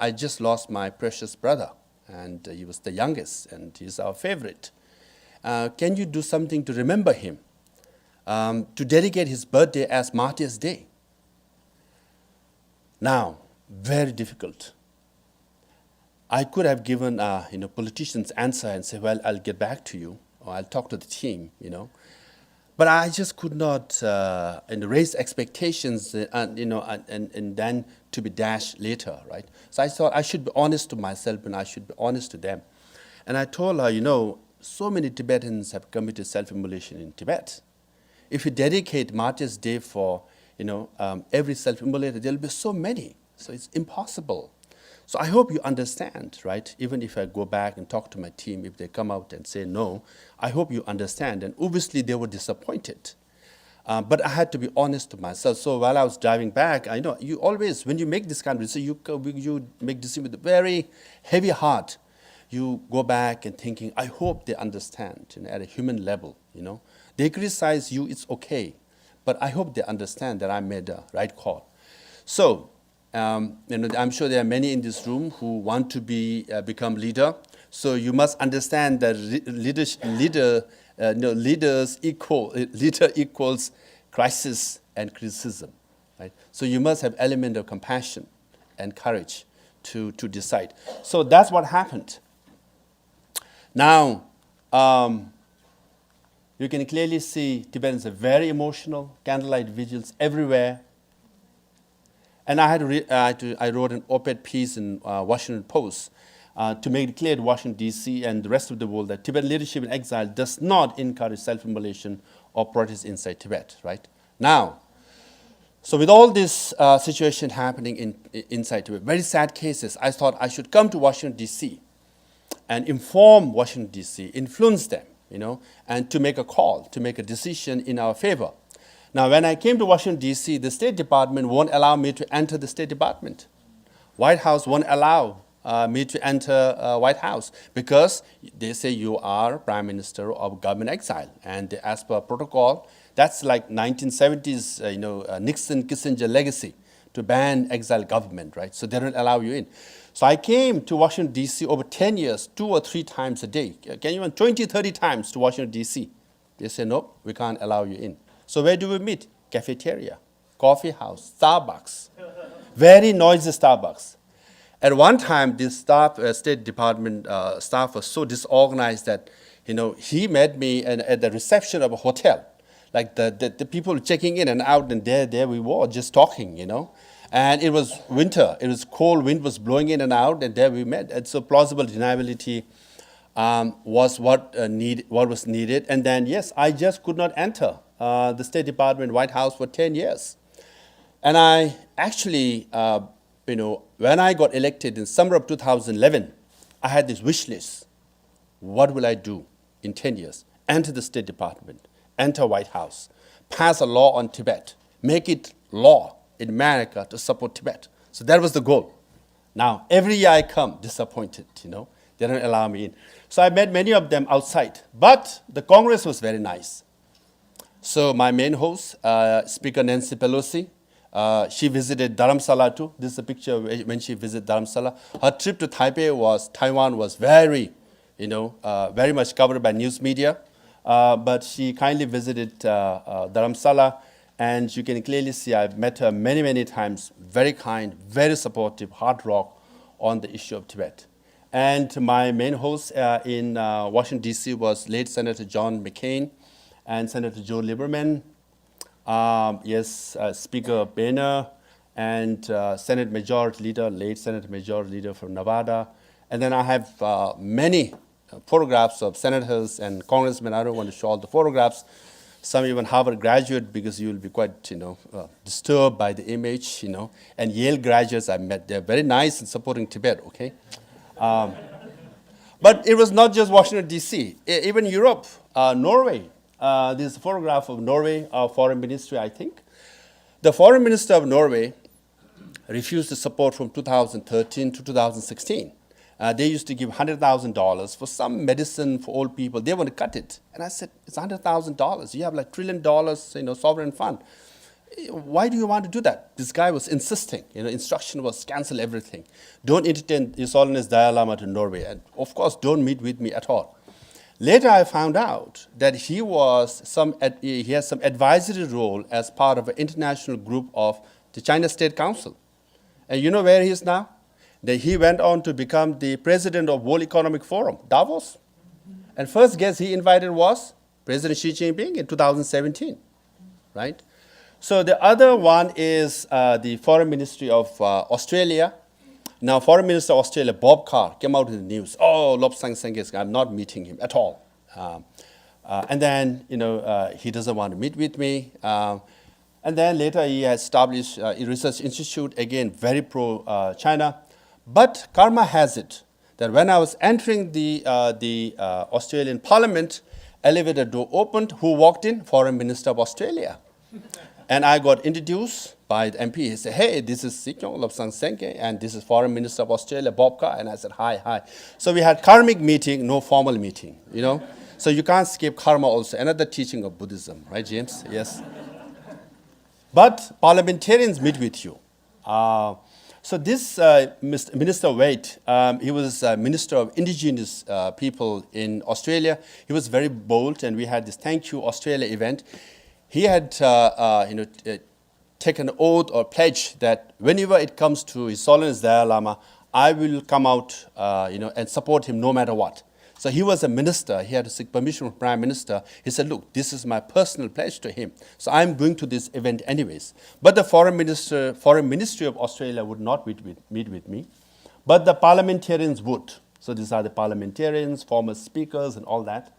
I just lost my precious brother, and he was the youngest, and he's our favorite. Can you do something to remember him, to dedicate his birthday as Martyrs' Day? Now, very difficult. I could have given politicians' answer and say, well, I'll get back to you, or I'll talk to the team, But I just could not raise expectations and then to be dashed later, right? So I thought I should be honest to myself and I should be honest to them. And I told her, so many Tibetans have committed self-immolation in Tibet. If you dedicate Martyrs' Day for, every self-immolator, there'll be so many. So it's impossible. So I hope you understand, right? Even if I go back and talk to my team, if they come out and say no, I hope you understand. And obviously they were disappointed. But I had to be honest to myself. So while I was driving back, I know you always, when you make this kind of decision, you make decision with a very heavy heart. You go back and thinking, I hope they understand at a human level, They criticize you, it's okay. But I hope they understand that I made the right call. So, I'm sure there are many in this room who want to become leader. So you must understand that leader equals crisis and criticism, right? So you must have element of compassion and courage to decide. So that's what happened. Now, you can clearly see Tibetans are very emotional, candlelight vigils everywhere. And I wrote an op-ed piece in Washington Post to make it clear to Washington, D.C. and the rest of the world that Tibetan leadership in exile does not encourage self-immolation or protest inside Tibet, right? Now, so with all this situation happening inside Tibet, very sad cases, I thought I should come to Washington, D.C. and inform Washington, D.C., influence them, and to make a call, to make a decision in our favor. Now, when I came to Washington, D.C., the State Department won't allow me to enter the State Department. White House won't allow me to enter White House because they say you are Prime Minister of government exile. And as per protocol, that's like 1970s, Nixon-Kissinger legacy to ban exile government, right? So they don't allow you in. So I came to Washington, D.C. over 10 years, 2 or 3 times a day. Can you even 20, 30 times to Washington, D.C.? They say, no, we can't allow you in. So where do we meet? Cafeteria, coffee house, Starbucks. Very noisy Starbucks. At one time, this State Department staff was so disorganized that, he met me at the reception of a hotel. Like the people checking in and out, and there we were, just talking, And it was winter. It was cold. Wind was blowing in and out, and there we met. And so plausible deniability was what was needed. And then, yes, I just could not enter the State Department, White House for 10 years. And I actually, when I got elected in summer of 2011, I had this wish list. What will I do in 10 years? Enter the State Department, enter White House, pass a law on Tibet, make it law in America to support Tibet. So that was the goal. Now, every year I come, disappointed, They don't allow me in. So I met many of them outside. But the Congress was very nice. So my main host, Speaker Nancy Pelosi, she visited Dharamsala too. This is a picture when she visited Dharamsala. Her trip to Taiwan was very, very much covered by news media. But she kindly visited Dharamsala, and you can clearly see I've met her many, many times. Very kind, very supportive, hard rock on the issue of Tibet. And my main host in Washington, D.C. was late Senator John McCain and Senator Joe Lieberman. Speaker Boehner, and Senate Majority Leader, late Senate Majority Leader from Nevada. And then I have many photographs of senators and congressmen. I don't want to show all the photographs. Some even Harvard graduate, because you will be quite, disturbed by the image, And Yale graduates I met. They're very nice in supporting Tibet, okay? But it was not just Washington, D.C. Even Europe, Norway. This is a photograph of Norway, our foreign ministry, I think. The foreign minister of Norway refused the support from 2013 to 2016. They used to give $100,000 for some medicine for old people. They want to cut it. And I said, it's $100,000. You have like $1 trillion, sovereign fund. Why do you want to do that? This guy was insisting. Instruction was cancel everything. Don't entertain His Holiness Dalai Lama to Norway. And of course, don't meet with me at all. Later, I found out that he has some advisory role as part of an international group of the China State Council. And you know where he is now? That he went on to become the president of World Economic Forum, Davos. And first guest he invited was President Xi Jinping in 2017, right? So the other one is the Foreign Ministry of Australia. Now, Foreign Minister of Australia, Bob Carr, came out in the news. Oh, Lobsang Sengkes, I'm not meeting him at all. And then, he doesn't want to meet with me. And then later he established a research institute, again, very pro-China. But karma has it that when I was entering the Australian Parliament, elevator door opened. Who walked in? Foreign Minister of Australia. And I got introduced by the MP. He said, hey, this is Sikyong Lobsang Sengke, and this is Foreign Minister of Australia, Bob Carr. And I said, hi. So we had karmic meeting, no formal meeting, So you can't skip karma also. Another teaching of Buddhism, right, James? Yes. But parliamentarians meet with you. So this Minister Wade, he was Minister of Indigenous People in Australia. He was very bold, and we had this Thank You Australia event. He had taken an oath or pledge that whenever it comes to His Holiness Dalai Lama, I will come out and support him no matter what. So he was a minister. He had to seek permission from Prime Minister. He said, look, this is my personal pledge to him. So I'm going to this event anyways. But the Foreign Ministry of Australia would not meet with me. But the parliamentarians would. So these are the parliamentarians, former speakers, and all that.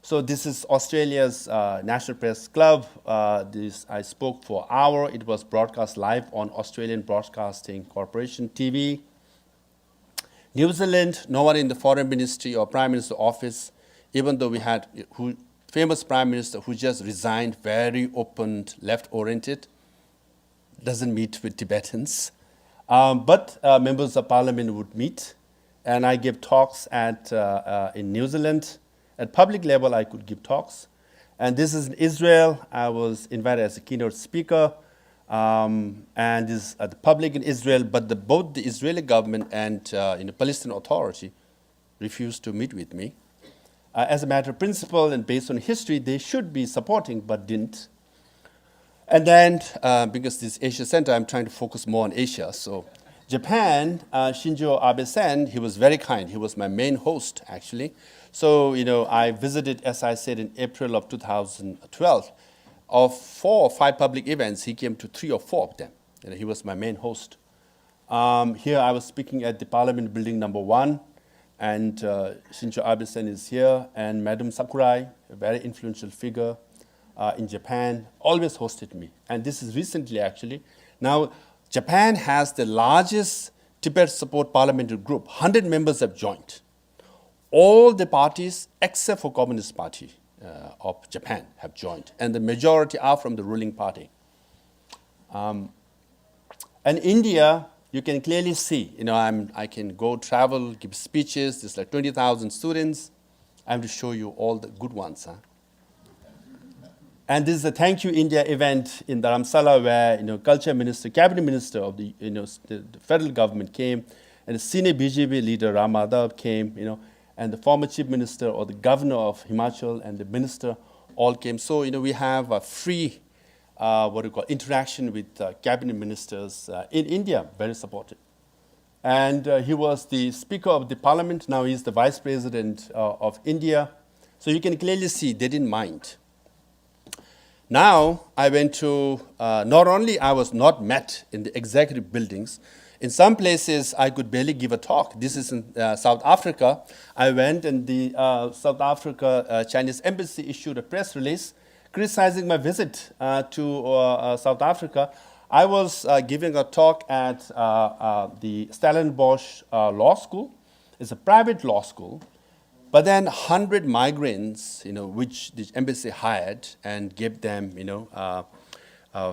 So this is Australia's National Press Club. I spoke for an hour. It was broadcast live on Australian Broadcasting Corporation TV. New Zealand, no one in the Foreign Ministry or Prime Minister office, even though we had famous Prime Minister who just resigned, very open, left-oriented, doesn't meet with Tibetans. But members of Parliament would meet, and I gave talks in New Zealand. At public level, I could give talks. And this is in Israel. I was invited as a keynote speaker. And this is at the public in Israel, but both the Israeli government and the Palestinian Authority refused to meet with me. As a matter of principle and based on history, they should be supporting, but didn't. And then, because this Asia Center, I'm trying to focus more on Asia. So Japan, Shinzo Abe-san, he was very kind. He was my main host, actually. So, I visited, as I said, in April of 2012. Of 4 or 5 public events, he came to 3 or 4 of them. He was my main host. Here I was speaking at the Parliament Building number 1, and Shinzo Abe-san is here, and Madam Sakurai, a very influential figure in Japan, always hosted me. And this is recently, actually. Now, Japan has the largest Tibet support parliamentary group. 100 members have joined. All the parties, except for Communist Party of Japan, have joined. And the majority are from the ruling party. And India, you can clearly see, I can go travel, give speeches. There's like 20,000 students. I have to show you all the good ones. And this is a Thank You India event in Dharamsala where culture minister, cabinet minister of the federal government came, and the senior BJP leader Ram Madhav came, and the former chief minister or the governor of Himachal and the minister all came. So we have a free interaction with cabinet ministers in India, very supportive. And he was the speaker of the parliament. Now he's the vice president of India. So you can clearly see they didn't mind. Now I went to, not only I was not met in the executive buildings, in some places I could barely give a talk. This is in South Africa. I went and the South Africa Chinese embassy issued a press release criticizing my visit to South Africa. I was giving a talk at the Stellenbosch Law School. It's a private law school. But then 100 migrants, which the embassy hired and gave them,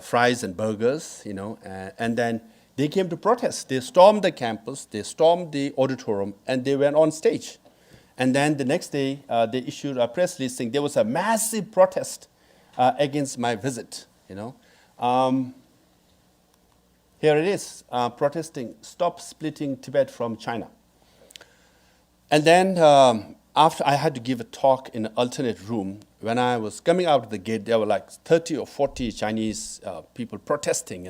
fries and burgers, and then They came to protest. They stormed the campus, they stormed the auditorium, and they went on stage. And then the next day, they issued a press release saying there was a massive protest against my visit. Here it is, protesting, stop splitting Tibet from China. And then after I had to give a talk in an alternate room, when I was coming out of the gate, there were like 30 or 40 Chinese people protesting,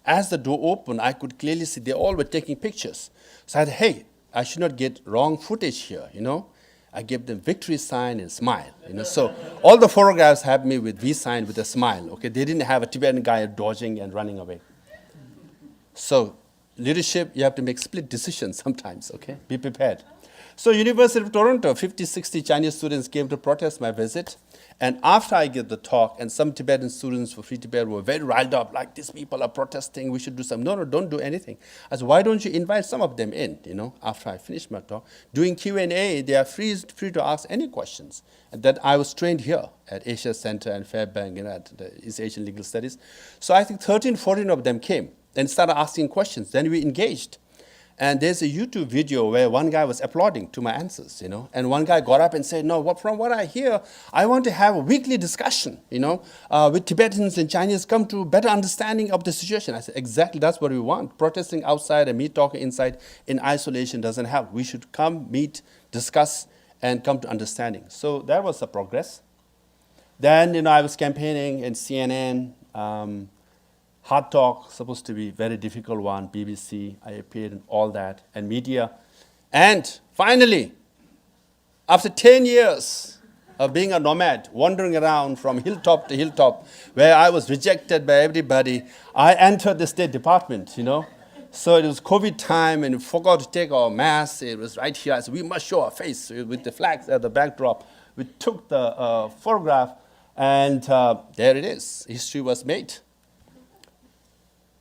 As the door opened, I could clearly see they all were taking pictures. So I said, hey, I should not get wrong footage here, I gave them victory sign and smile, So all the photographs had me with V sign with a smile, okay? They didn't have a Tibetan guy dodging and running away. So leadership, you have to make split decisions sometimes, okay? Be prepared. So University of Toronto, 50, 60 Chinese students came to protest my visit. And after I gave the talk, and some Tibetan students for Free Tibet were very riled up, like, these people are protesting, we should do something. No, don't do anything. I said, why don't you invite some of them in, after I finished my talk. Doing Q&A, they are free to ask any questions. And that I was trained here at Asia Center and Fairbank, at the East Asian Legal Studies. So I think 13, 14 of them came and started asking questions. Then we engaged. And there's a YouTube video where one guy was applauding to my answers, And one guy got up and said, no, from what I hear, I want to have a weekly discussion, with Tibetans and Chinese, come to better understanding of the situation. I said, exactly, that's what we want. Protesting outside and me talking inside in isolation doesn't help. We should come, meet, discuss, and come to understanding. So that was the progress. Then, I was campaigning in CNN, Hard Talk, supposed to be a very difficult one, BBC, I appeared in all that, and media. And finally, after 10 years of being a nomad, wandering around from hilltop to hilltop, where I was rejected by everybody, I entered the State Department, So it was COVID time, and we forgot to take our masks. It was right here. I said, we must show our face with the flags at the backdrop. We took the photograph, and there it is. History was made.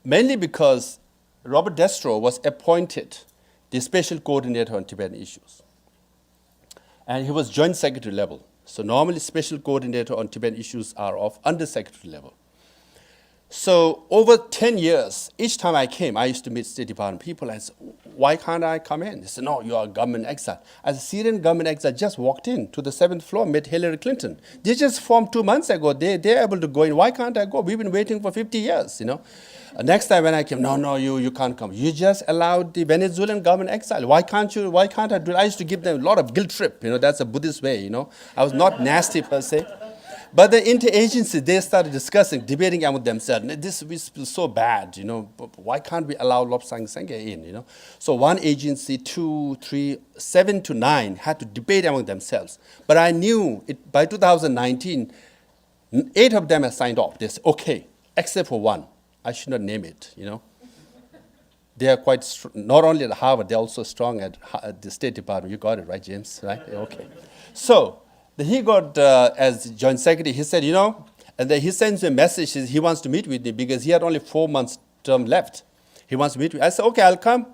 Mainly because Robert Destro was appointed the special coordinator on Tibetan issues. And he was joint secretary level. So normally special coordinator on Tibetan issues are of undersecretary level. So over 10 years, each time I came, I used to meet State Department people. I said, why can't I come in? They said, no, you are a government exile. As a Syrian government exile, just walked in to the 7th floor, met Hillary Clinton. They just formed 2 months ago. They're able to go in. Why can't I go? We've been waiting for 50 years, Next time when I came, no, you can't come. You just allowed the Venezuelan government exile. Why can't I do it? I used to give them a lot of guilt trip. That's a Buddhist way, I was not nasty per se. But the interagency, they started discussing, debating among themselves. This is so bad, Why can't we allow Lobsang Sangye in, So one agency, 2, 3, 7 to 9 had to debate among themselves. But I knew by 2019, 8 of them had signed off. They said, okay, except for one. I should not name it, They are quite, not only at Harvard, they're also strong at the State Department. You got it, right, James? Right? Okay. So, he got, as joint secretary, he said, and then he sends me a message, he wants to meet with me because he had only 4 months term left. He wants to meet with me. I said, okay, I'll come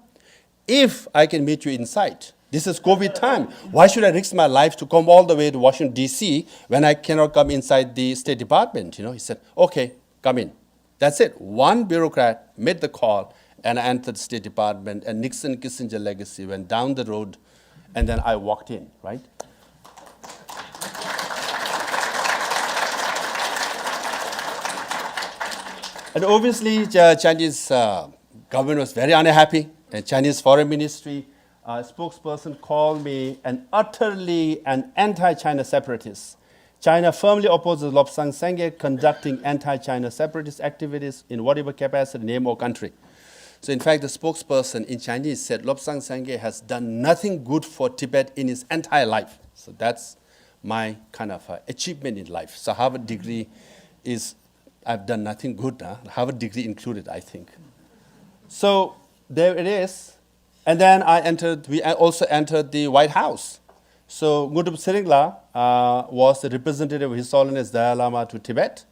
if I can meet you inside. This is COVID time. Why should I risk my life to come all the way to Washington, D.C. when I cannot come inside the State Department? He said, okay, come in. That's it. One bureaucrat made the call, and I entered the State Department, and Nixon-Kissinger legacy went down the road, and then I walked in, right? And obviously, Chinese government was very unhappy, and Chinese Foreign Ministry spokesperson called me an anti-China separatist. China firmly opposes Lobsang Sangye conducting anti-China separatist activities in whatever capacity, name, or country. So in fact, the spokesperson in Chinese said Lobsang Sangye has done nothing good for Tibet in his entire life. So that's my kind of achievement in life. So Harvard degree is, I've done nothing good, Harvard degree included, I think. So there it is. And then we also entered the White House. So Ngurdup Seringla was the representative of His Holiness Dalai Lama to Tibet.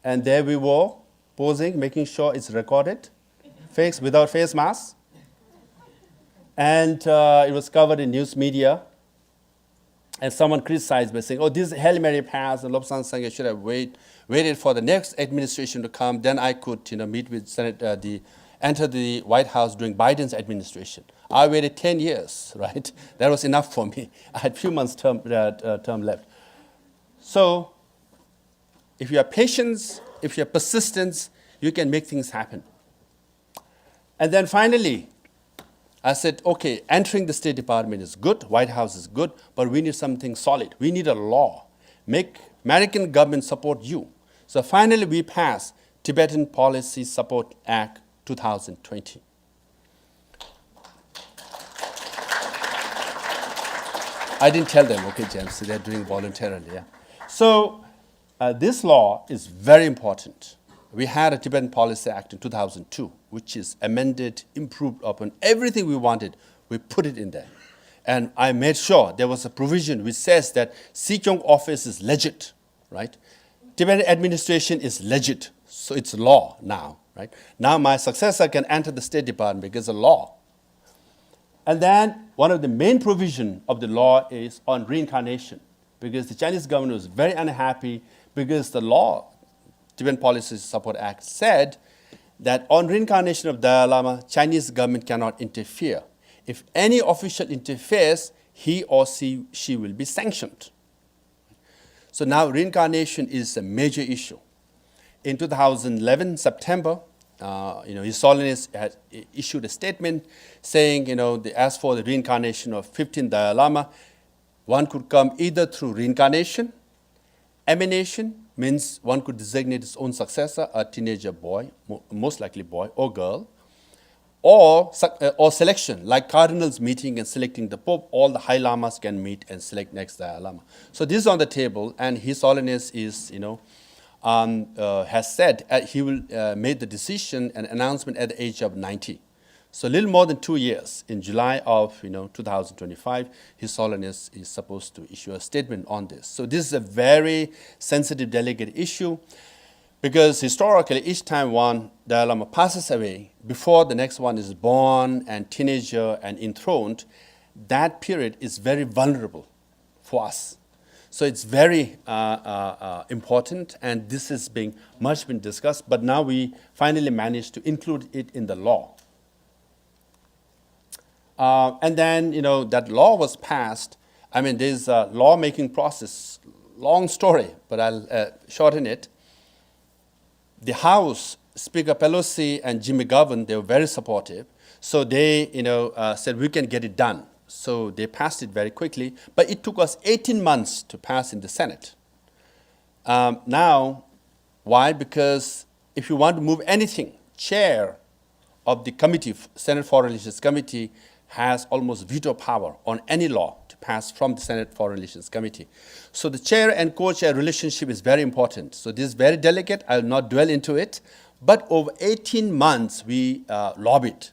And there we were, posing, making sure it's recorded, without face mask. And it was covered in news media. And someone criticized by saying, oh, this Hail Mary pass, and Lobsang Sangye should have waited for the next administration to come. Then I could meet with the entered the White House during Biden's administration. I waited 10 years, right? That was enough for me. I had a few months term left. So if you have patience, if you have persistence, you can make things happen. And then finally, I said, okay, entering the State Department is good, White House is good, but we need something solid. We need a law. Make American government support you. So finally, we passed Tibetan Policy Support Act 2020. I didn't tell them, okay, James, they're doing voluntarily, yeah. So this law is very important. We had a Tibetan Policy Act in 2002, which is amended, improved upon everything we wanted. We put it in there. And I made sure there was a provision which says that Sikyong office is legit, right? Tibetan administration is legit, so it's law now, right? Now my successor can enter the State Department because of law. And then one of the main provisions of the law is on reincarnation, because the Chinese government was very unhappy because the law, Tibetan Policy Support Act, said that on reincarnation of Dalai Lama, Chinese government cannot interfere. If any official interferes, he or she will be sanctioned. So now reincarnation is a major issue. In 2011, September, His Holiness had issued a statement saying, as for the reincarnation of 15th Dalai Lama, one could come either through reincarnation, emanation, means one could designate his own successor, a teenager boy, most likely boy or girl, or selection, like cardinals meeting and selecting the Pope. All the High Lamas can meet and select next Dalai Lama. So this is on the table, and His Holiness is, has said he will make the decision and announcement at the age of 90. So a little more than 2 years. In July of 2025, His Holiness is supposed to issue a statement on this. So this is a very sensitive, delicate issue, because historically, each time one Dalai Lama passes away, before the next one is born and teenager and enthroned, that period is very vulnerable for us. So it's very important, and this is much been discussed, but now we finally managed to include it in the law. And then, that law was passed. I mean, there's a lawmaking process, long story, but I'll shorten it. The House, Speaker Pelosi and Jimmy Govern, they were very supportive. So they, said we can get it done. So they passed it very quickly, but it took us 18 months to pass in the Senate. Now, why? Because if you want to move anything, chair of the committee, Senate Foreign Relations Committee, has almost veto power on any law to pass from the Senate Foreign Relations Committee. So the chair and co-chair relationship is very important. So this is very delicate. I will not dwell into it. But over 18 months, we lobbied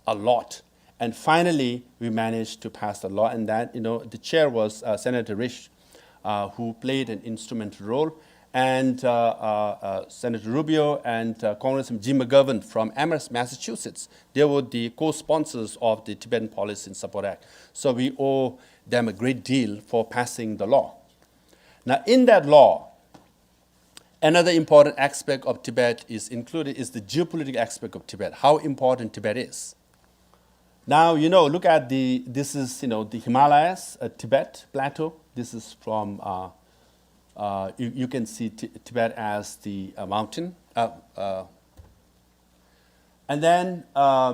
a lot. And finally, we managed to pass the law. And that, the chair was Senator Risch, who played an instrumental role. And Senator Rubio and Congressman Jim McGovern from Amherst, Massachusetts. They were the co-sponsors of the Tibetan Policy Support Act. So we owe them a great deal for passing the law. Now, in that law, another important aspect of Tibet is included is the geopolitical aspect of Tibet, how important Tibet is. Now, look at this is, the Himalayas, Tibet plateau. This is from you can see Tibet as the mountain. And then,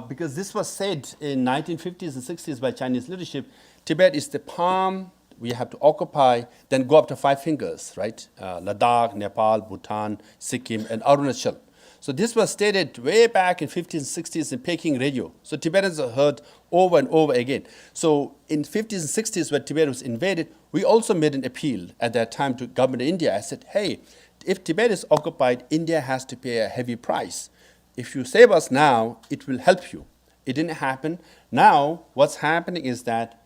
because this was said in 1950s and 60s by Chinese leadership, Tibet is the palm we have to occupy, then go up to 5 fingers, right? Ladakh, Nepal, Bhutan, Sikkim, and Arunachal. So this was stated way back in 50s and 60s in Peking radio. So Tibetans are heard over and over again. So in 50s and 60s when Tibet was invaded, we also made an appeal at that time to government of India. I said, hey, if Tibet is occupied, India has to pay a heavy price. If you save us now, it will help you. It didn't happen. Now, what's happening is that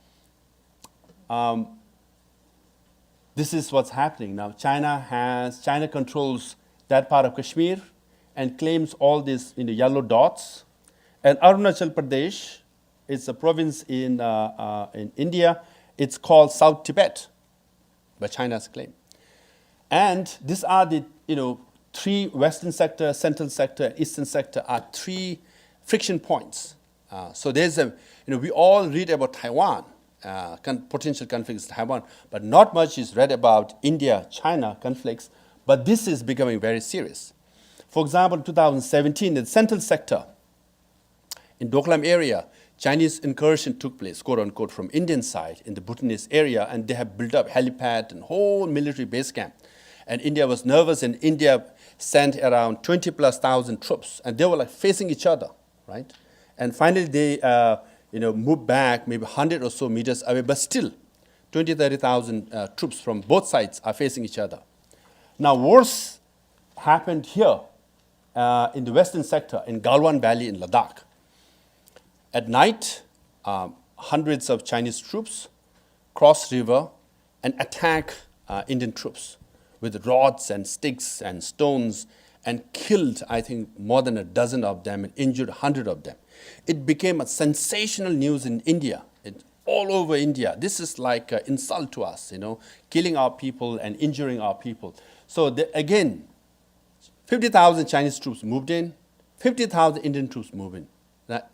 this is what's happening. Now, China controls that part of Kashmir and claims all these yellow dots. And Arunachal Pradesh, it's a province in India. It's called South Tibet, by China's claim. And these are the 3 western sector, central sector, eastern sector are 3 friction points. So there's we all read about Taiwan, potential conflicts in Taiwan, but not much is read about India-China conflicts, but this is becoming very serious. For example, in 2017, in the central sector, in Doklam area, Chinese incursion took place, quote unquote, from Indian side in the Bhutanese area, and they have built up helipad and whole military base camp. And India was nervous, and India sent around 20,000+ troops, and they were like facing each other, right? And finally, they moved back maybe 100 or so meters away, but still, 30,000 troops from both sides are facing each other. Now, worse happened here in the western sector, in Galwan Valley in Ladakh. At night, hundreds of Chinese troops cross river and attack Indian troops with rods and sticks and stones, and killed, I think, more than a dozen of them and injured 100 of them. It became a sensational news in India, all over India. This is like an insult to us, killing our people and injuring our people. So again, 50,000 Chinese troops moved in, 50,000 Indian troops moved in.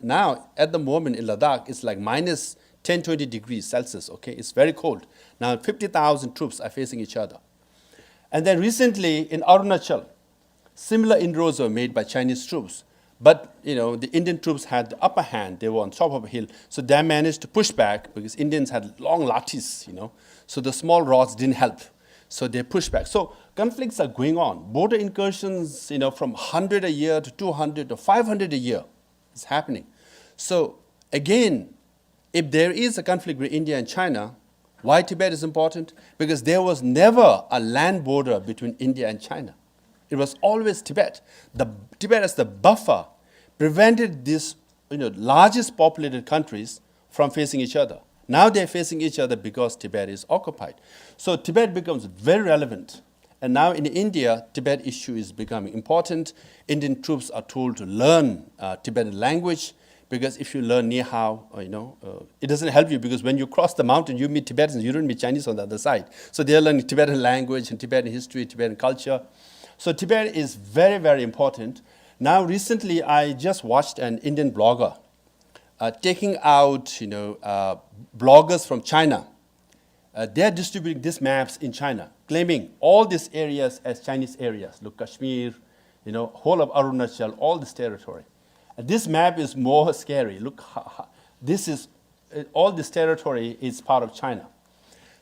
Now, at the moment in Ladakh, it's like minus 10, 20 degrees Celsius, okay? It's very cold. Now, 50,000 troops are facing each other. And then recently in Arunachal, similar inroads were made by Chinese troops. But, the Indian troops had the upper hand. They were on top of a hill. So they managed to push back because Indians had long lathis, So the small rods didn't help. So they pushed back. So conflicts are going on. Border incursions, from 100 a year to 200 to 500 a year. Is happening. So again, if there is a conflict with India and China, why Tibet is important? Because there was never a land border between India and China. It was always Tibet. Tibet as the buffer prevented these largest populated countries from facing each other. Now they're facing each other because Tibet is occupied. So Tibet becomes very relevant. And now in India, Tibet issue is becoming important. Indian troops are told to learn Tibetan language, because if you learn Ni Hao, it doesn't help you, because when you cross the mountain, you meet Tibetans, you don't meet Chinese on the other side. So they're learning Tibetan language and Tibetan history, Tibetan culture. So Tibet is very, very important. Now recently, I just watched an Indian blogger taking out bloggers from China. They're distributing these maps in China, claiming all these areas as Chinese areas. Look, Kashmir, whole of Arunachal, all this territory. And this map is more scary. Look, all this territory is part of China.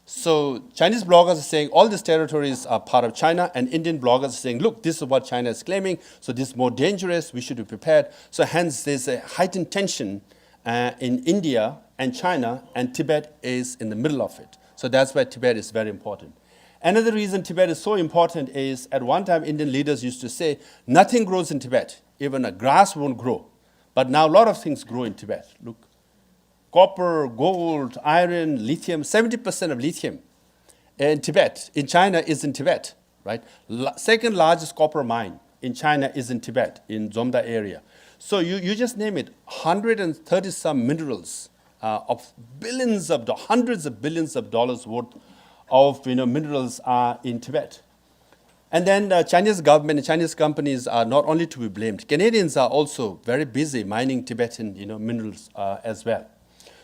So Chinese bloggers are saying all these territories are part of China, and Indian bloggers are saying, look, this is what China is claiming, so this is more dangerous, we should be prepared. So hence there's a heightened tension in India and China, and Tibet is in the middle of it. So that's why Tibet is very important. Another reason Tibet is so important is, at one time, Indian leaders used to say, nothing grows in Tibet. Even a grass won't grow. But now a lot of things grow in Tibet. Look, copper, gold, iron, lithium, 70% of lithium in Tibet, in China, is in Tibet, right? Second largest copper mine in China is in Tibet, in Zomda area. So you just name it, 130 some minerals of billions of hundreds of billions of dollars worth of minerals are in Tibet. And then the Chinese government and Chinese companies are not only to be blamed. Canadians are also very busy mining Tibetan minerals as well.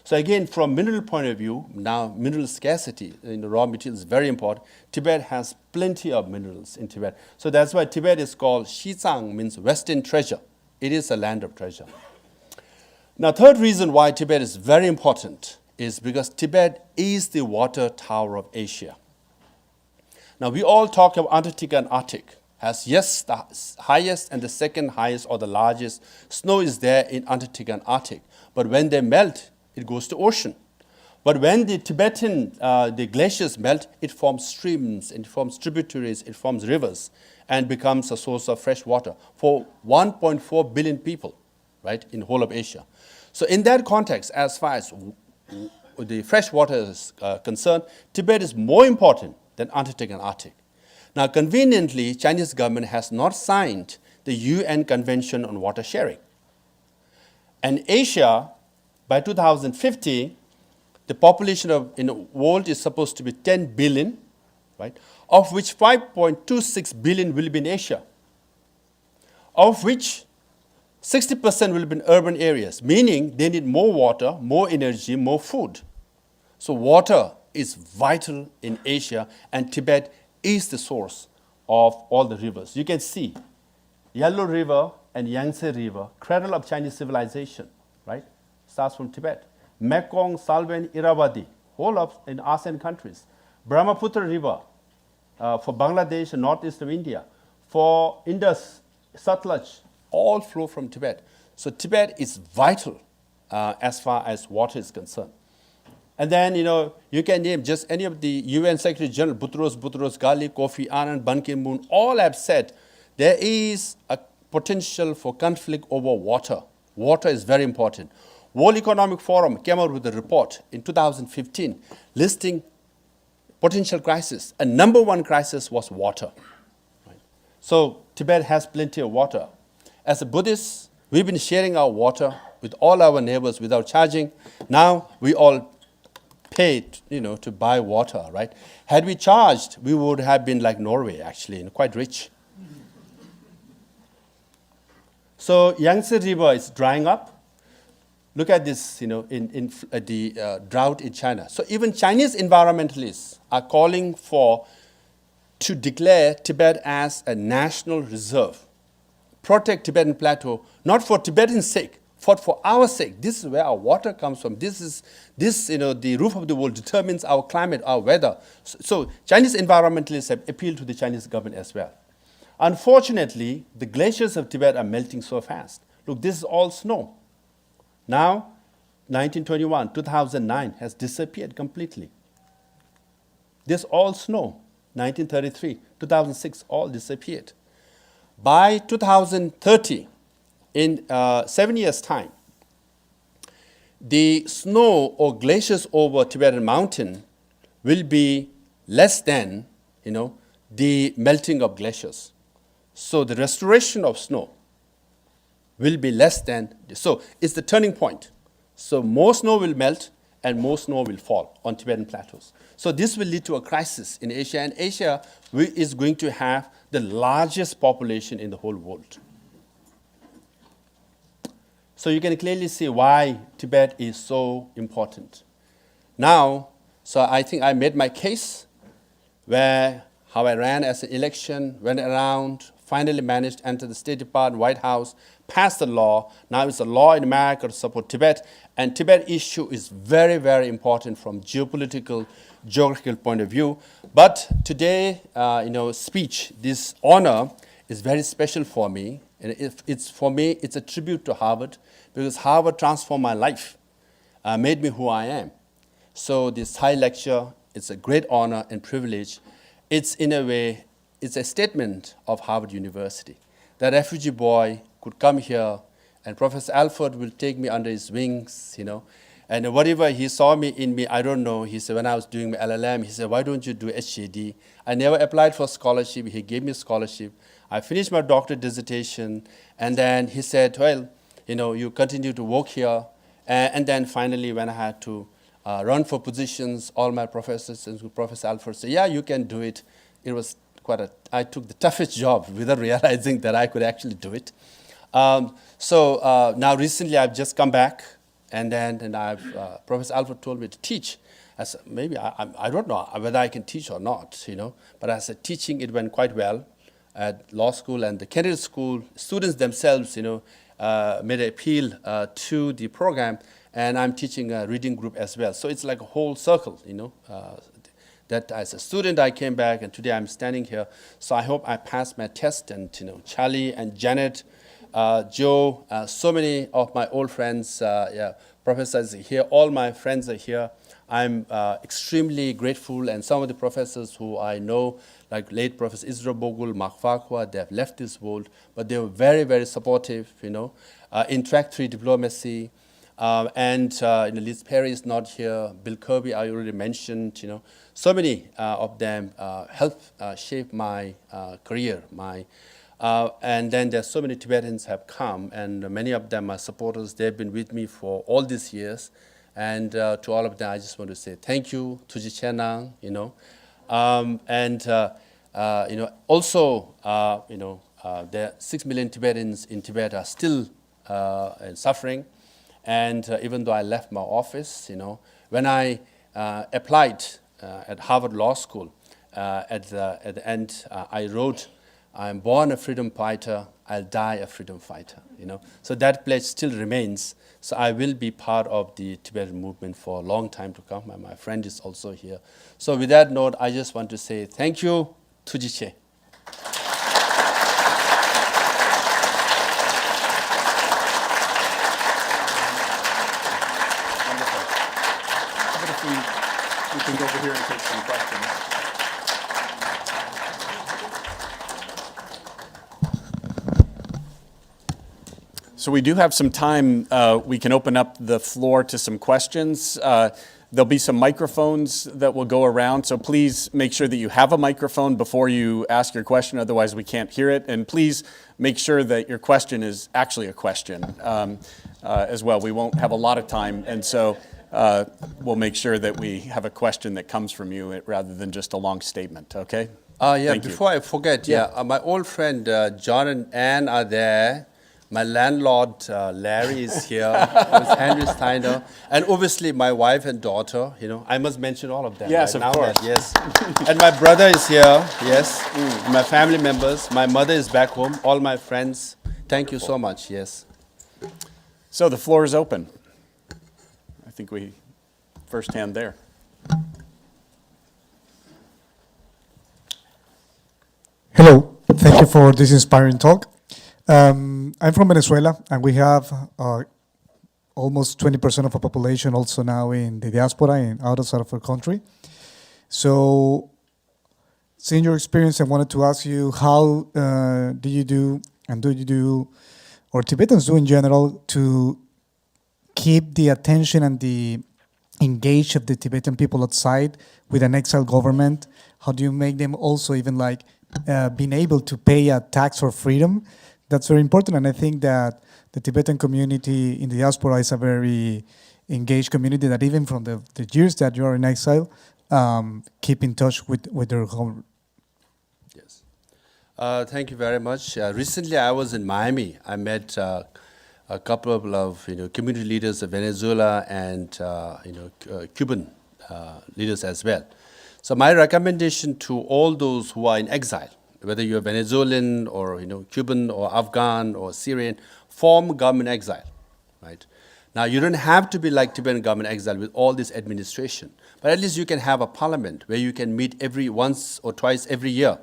So again, from mineral point of view, now mineral scarcity in the raw materials is very important. Tibet has plenty of minerals in Tibet. So that's why Tibet is called Xizang, means Western treasure. It is a land of treasure. Now, third reason why Tibet is very important is because Tibet is the water tower of Asia. Now, we all talk about Antarctica and Arctic as, yes, the highest and the second highest or the largest snow is there in Antarctica and Arctic. But when they melt, it goes to ocean. But when the Tibetan, the glaciers melt, it forms streams, it forms tributaries, it forms rivers, and becomes a source of fresh water for 1.4 billion people, right, in the whole of Asia. So in that context, as far as the fresh water is concerned, Tibet is more important than Antarctic and Arctic. Now, conveniently, Chinese government has not signed the UN Convention on Water Sharing. And Asia, by 2050, the population in the world is supposed to be 10 billion, right? Of which 5.26 billion will be in Asia, of which 60% will be in urban areas, meaning they need more water, more energy, more food. So water is vital in Asia, and Tibet is the source of all the rivers. You can see Yellow River and Yangtze River, cradle of Chinese civilization, right? Starts from Tibet. Mekong, Salween, Irrawaddy, whole of in ASEAN countries. Brahmaputra River for Bangladesh and northeast of India. For Indus, Satluj, all flow from Tibet. So Tibet is vital as far as water is concerned. And then, you can name just any of the UN Secretary General, Boutros Ghali, Kofi Annan, Ban Ki-moon, all have said there is a potential for conflict over water. Water is very important. World Economic Forum came out with a report in 2015 listing potential crisis. And number one crisis was water. Right? So Tibet has plenty of water. As a Buddhist, we've been sharing our water with all our neighbors without charging. Now we all pay, to buy water, right? Had we charged, we would have been like Norway, actually, and quite rich. So Yangtze River is drying up. Look at this, in the drought in China. So even Chinese environmentalists are calling to declare Tibet as a national reserve. Protect Tibetan Plateau, not for Tibetan sake, but for our sake. This is where our water comes from. The roof of the world determines our climate, our weather. So Chinese environmentalists have appealed to the Chinese government as well. Unfortunately, the glaciers of Tibet are melting so fast. Look, this is all snow. Now, 1921, 2009 has disappeared completely. This all snow, 1933, 2006, all disappeared. By 2030, in 7 years' time, the snow or glaciers over Tibetan mountain will be less than, the melting of glaciers. So the restoration of snow will be less than, so it's the turning point. So more snow will melt and more snow will fall on Tibetan plateaus. So this will lead to a crisis in Asia, and Asia is going to have the largest population in the whole world. So you can clearly see why Tibet is so important. Now, so I think I made my case how I ran as an election, went around, finally managed to enter the State Department, White House, passed the law. Now it's a law in America to support Tibet. And Tibet issue is very, very important from geopolitical, geographical point of view. But today, speech, this honor is very special for me. And for me, it's a tribute to Harvard, because Harvard transformed my life, made me who I am. So this high lecture, it's a great honor and privilege. It's in a way, it's a statement of Harvard University. The refugee boy could come here, and Professor Alford will take me under his wings, and whatever he saw in me, I don't know. He said, when I was doing my LLM, he said, why don't you do HJD? I never applied for scholarship. He gave me a scholarship. I finished my doctorate dissertation, and then he said, well, you continue to work here. And then finally, when I had to run for positions, all my professors and Professor Alford said, yeah, you can do it. It was I took the toughest job without realizing that I could actually do it. So now recently I've just come back, and Professor Alford told me to teach. I said, maybe, I don't know whether I can teach or not, But as a teaching, it went quite well at law school and the candidate school. Students themselves, made an appeal to the program, and I'm teaching a reading group as well. So it's like a whole circle, that as a student I came back, and today I'm standing here. So I hope I passed my test, and Charlie and Janet, Joe, so many of my old friends, professors are here, all my friends are here. I'm extremely grateful, and some of the professors who I know, like late Professor Isra Bogul, Mark Farquhar, they have left this world, but they were very, very supportive, in track 3 diplomacy. Liz Perry is not here. Bill Kirby, I already mentioned. So many of them helped shape my career. And then there's so many Tibetans have come, and many of them are supporters. They've been with me for all these years, and to all of them, I just want to say thank you, Tuji Chenang. Also, there are 6 million Tibetans in Tibet are still and suffering. And even though I left my office, when I applied at Harvard Law School, at the end, I wrote, "I'm born a freedom fighter, I'll die a freedom fighter." So that pledge still remains. So I will be part of the Tibetan movement for a long time to come. And my friend is also here. So with that note, I just want to say thank you, Tujiche. We can go over here and take some questions. So we do have some time. We can open up the floor to some questions. There'll be some microphones that will go around, so please make sure that you have a microphone before you ask your question, otherwise we can't hear it. And please make sure that your question is actually a question as well. We won't have a lot of time, and so we'll make sure that we have a question that comes from you rather than just a long statement, okay? Before I forget, my old friend John and Ann are there. My landlord, Larry, is here, with Henry Steiner, and obviously my wife and daughter, I must mention all of them. Yes, right of now course. Yes. And my brother is here, yes. My family members. My mother is back home, all my friends. Thank you so much, yes. So the floor is open. I think we, first hand there. Hello, thank you for this inspiring talk. I'm from Venezuela, and we have almost 20% of our population also now in the diaspora and outside of our country. So, seeing your experience, I wanted to ask you, how do you do, or Tibetans do in general, to keep the attention and the engage of the Tibetan people outside with an exile government? How do you make them also even being able to pay a tax for freedom? That's very important, and I think that the Tibetan community in the diaspora is a very engaged community that even from the years that you are in exile, keep in touch with their home. Yes. Thank you very much. Recently, I was in Miami. I met a couple of community leaders of Venezuela and Cuban leaders as well. So my recommendation to all those who are in exile, whether you're Venezuelan or Cuban or Afghan or Syrian, form government exile, right? Now you don't have to be like Tibetan government exile with all this administration, but at least you can have a parliament where you can meet once or twice every year,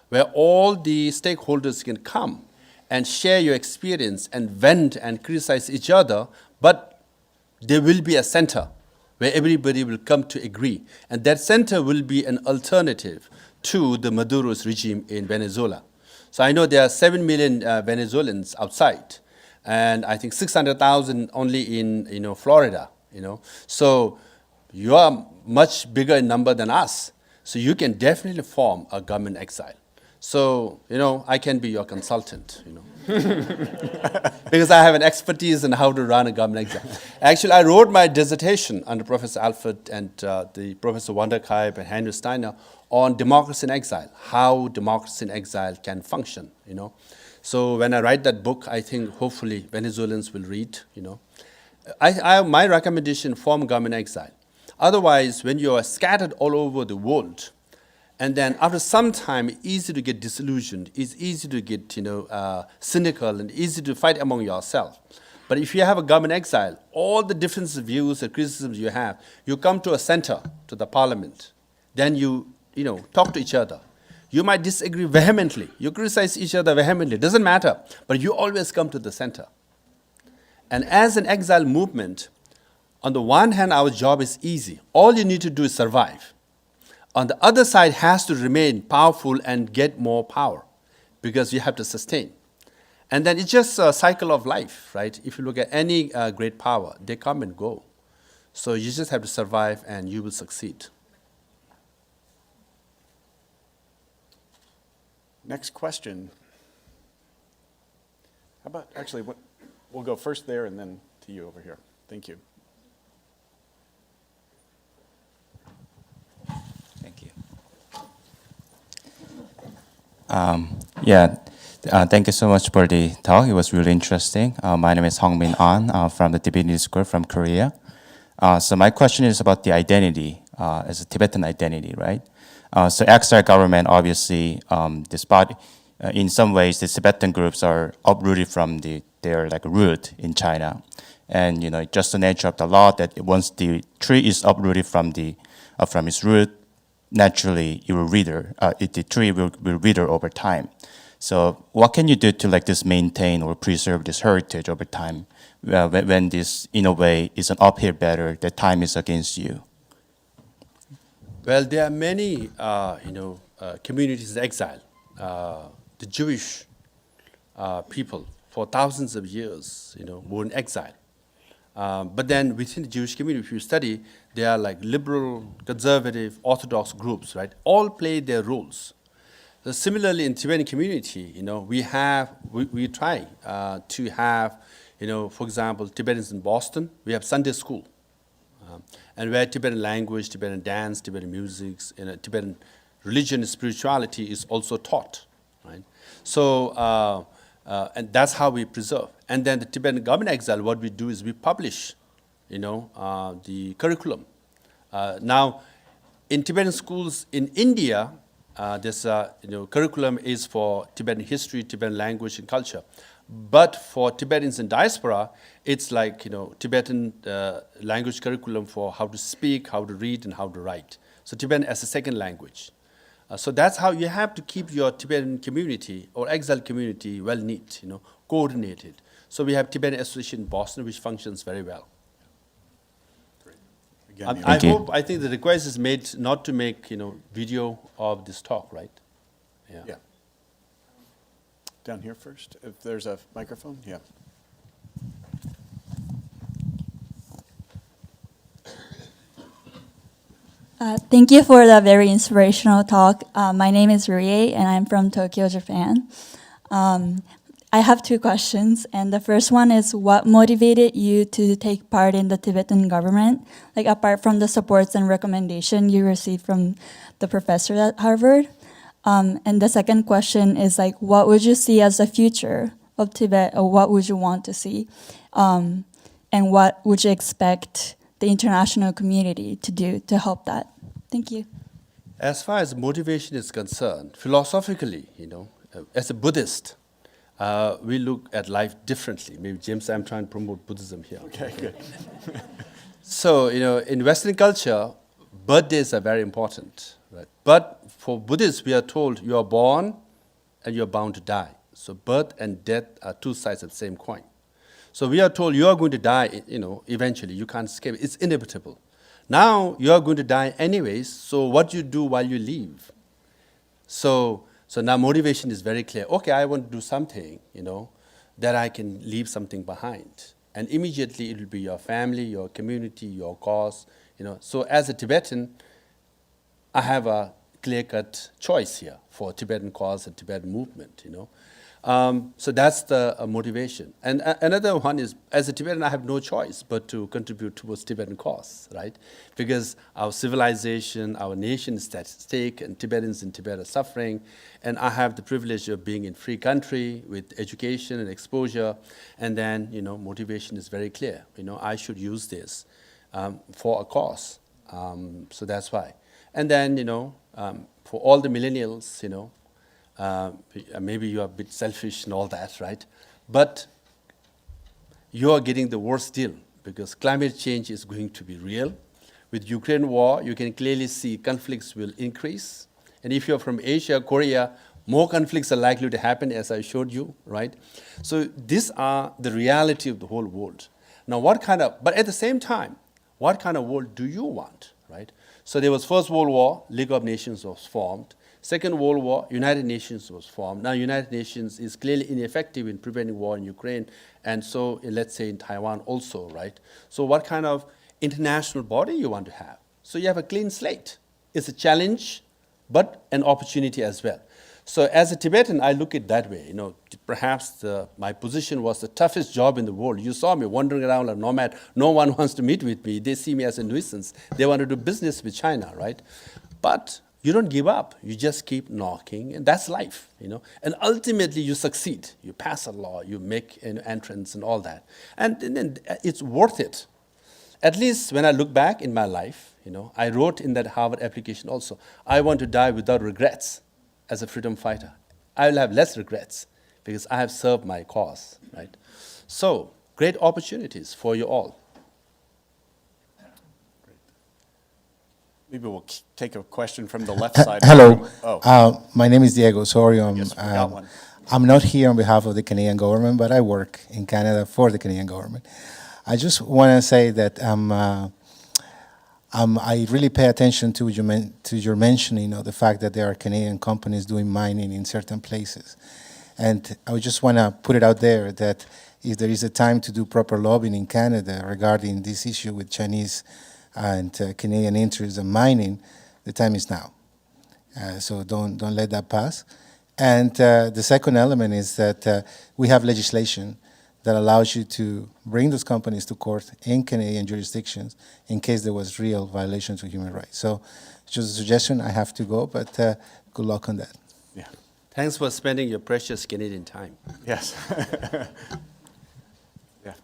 where all the stakeholders can come and share your experience and vent and criticize each other, but there will be a center where everybody will come to agree, and that center will be an alternative to the Maduro's regime in Venezuela. So I know there are 7 million Venezuelans outside, and I think 600,000 only in Florida. So you are much bigger in number than us. So you can definitely form a government exile. So I can be your consultant. Because I have an expertise in how to run a government exile. Actually, I wrote my dissertation under Professor Alfred and the Professor Wanderkaib and Henry Steiner on democracy in exile, how democracy in exile can function. So when I write that book, I think hopefully Venezuelans will read. My recommendation: form government exile. Otherwise, when you are scattered all over the world, and then after some time, it's easy to get disillusioned. It's easy to get cynical and easy to fight among yourself. But if you have a government exile, all the different views and criticisms you have, you come to a center, to the parliament. Then you talk to each other. You might disagree vehemently. You criticize each other vehemently. It doesn't matter. But you always come to the center. And as an exile movement, on the one hand, our job is easy. All you need to do is survive. On the other side has to remain powerful and get more power, because you have to sustain. And then it's just a cycle of life, right? If you look at any great power, they come and go. So you just have to survive and you will succeed. Next question. How about, actually, we'll go first there and then to you over here. Thank you. Thank you. Yeah, Thank you so much for the talk. It was really interesting. My name is Hongmin An from the Divinity School from Korea. So my question is about the identity, as a Tibetan identity, right? So exile government, obviously, in some ways, the Tibetan groups are uprooted from their like root in China, and just the nature of the law that once the tree is uprooted from its root, naturally it will wither. The tree will wither over time. So what can you do to like this maintain or preserve this heritage over time when this in a way is an uphill battle that time is against you? Well, there are many, communities in exile. The Jewish people for thousands of years, were in exile. But then within the Jewish community, if you study, there are like liberal, conservative, orthodox groups, right? All play their roles. So similarly, in Tibetan community, we try to have, for example, Tibetans in Boston, we have Sunday school, and where Tibetan language, Tibetan dance, Tibetan music, Tibetan religion and spirituality is also taught, right? So, and that's how we preserve. And then the Tibetan government exile, what we do is we publish, the curriculum. Now, in Tibetan schools in India, this curriculum is for Tibetan history, Tibetan language and culture. But for Tibetans in diaspora, it's like Tibetan language curriculum for how to speak, how to read, and how to write. So Tibetan as a second language. So that's how you have to keep your Tibetan community or exile community well knit, coordinated. So we have Tibetan Association in Boston, which functions very well. Again, I think the request is made not to make video of this talk, right? yeah. Down here first, if there's a microphone, yeah. Thank you for the very inspirational talk. My name is Rie, and I'm from Tokyo, Japan. I have two questions, and the first one is, what motivated you to take part in the Tibetan government, like apart from the supports and recommendation you received from the professor at Harvard? And the second question is, like, what would you see as the future of Tibet, or what would you want to see? And what would you expect the international community to do to help that? Thank you. As far as motivation is concerned, philosophically, as a Buddhist, we look at life differently. Maybe, James, I'm trying to promote Buddhism here. Okay, good. So, in Western culture, birthdays are very important, right? But for Buddhists, we are told you are born and you're bound to die. So birth and death are two sides of the same coin. So we are told you are going to die, eventually. You can't escape it. It's inevitable. Now you are going to die anyways, so what you do while you live? So now motivation is very clear. Okay, I want to do something, that I can leave something behind. And immediately it will be your family, your community, your cause, So as a Tibetan, I have a clear-cut choice here for Tibetan cause and Tibetan movement, So that's the motivation. And another one is, as a Tibetan, I have no choice but to contribute towards Tibetan cause, right? Because our civilization, our nation is at stake, and Tibetans in Tibet are suffering. And I have the privilege of being in free country with education and exposure. And then, motivation is very clear. I should use this for a cause. So that's why. And then, for all the millennials, maybe you are a bit selfish and all that, right? But you are getting the worst deal because climate change is going to be real. With Ukraine war, you can clearly see conflicts will increase. And if you're from Asia, Korea, more conflicts are likely to happen, as I showed you, right? So these are the reality of the whole world. Now, but at the same time, what kind of world do you want, right? So there was First World War, League of Nations was formed. Second World War, United Nations was formed. Now United Nations is clearly ineffective in preventing war in Ukraine, and so let's say in Taiwan also, right? So what kind of international body you want to have? So you have a clean slate. It's a challenge, but an opportunity as well. So as a Tibetan, I look at it that way. Perhaps my position was the toughest job in the world. You saw me wandering around like a nomad. No one wants to meet with me. They see me as a nuisance. They want to do business with China, right? But you don't give up. You just keep knocking, and that's life, And ultimately, you succeed. You pass a law, you make an entrance, and all that, and then it's worth it. At least when I look back in my life, I wrote in that Harvard application also, I want to die without regrets as a freedom fighter. I will have less regrets because I have served my cause, right? So, great opportunities for you all. Maybe we'll take a question from the left side. Hello. Oh, My name is Diego Osorio. Yes, we got one. I'm not here on behalf of the Canadian government, but I work in Canada for the Canadian government. I just want to say that I really pay attention to your mentioning of the fact that there are Canadian companies doing mining in certain places. And I just want to put it out there that if there is a time to do proper lobbying in Canada regarding this issue with Chinese and Canadian interests in mining, the time is now. So don't let that pass. And the second element is that we have legislation that allows you to bring those companies to court in Canadian jurisdictions in case there was real violations of human rights. So just a suggestion, I have to go, but good luck on that. yeah, Thanks for spending your precious Canadian time. yes. Yeah,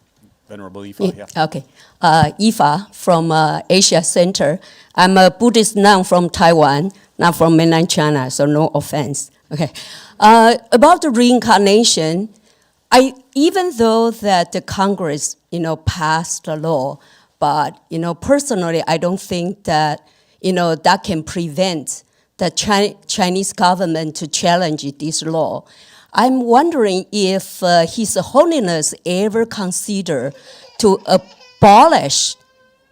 Venerable Ifa, yeah. Okay. Ifa from Asia Center. I'm a Buddhist nun from Taiwan, not from mainland China, so no offense. Okay. About the reincarnation, even though that the Congress, passed a law, but, personally, I don't think that, that can prevent the Chinese government to challenge this law. I'm wondering if His Holiness ever consider to abolish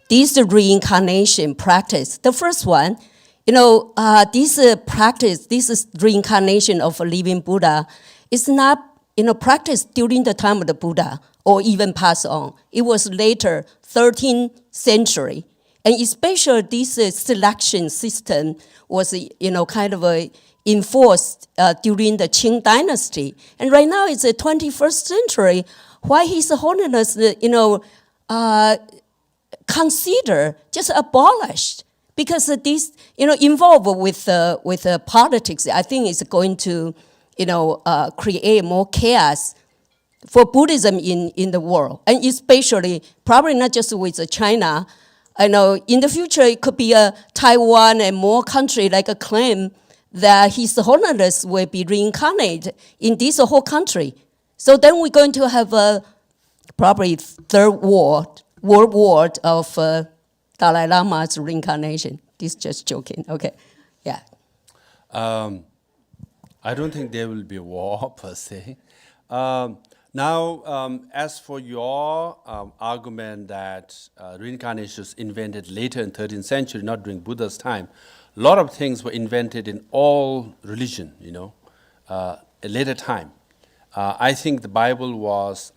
this reincarnation practice. The first one, this practice, this reincarnation of a living Buddha is not, practiced during the time of the Buddha or even passed on. It was later, 13th century. And especially this selection system was, kind of enforced during the Qing dynasty. And right now it's the 21st century. Why His Holiness, consider just abolished? Because this, involved with politics, I think it's going to, create more chaos for Buddhism in the world, and especially probably not just with China. I know in the future it could be a Taiwan and more country like a claim that His Holiness will be reincarnated in this whole country. So then we're going to have a probably third world war of Dalai Lama's reincarnation. This is just joking. Okay, yeah. I don't think there will be a war per se. Now, as for your argument that reincarnation was invented later in 13th century, not during Buddha's time, a lot of things were invented in all religion, a later time. I think the Bible was,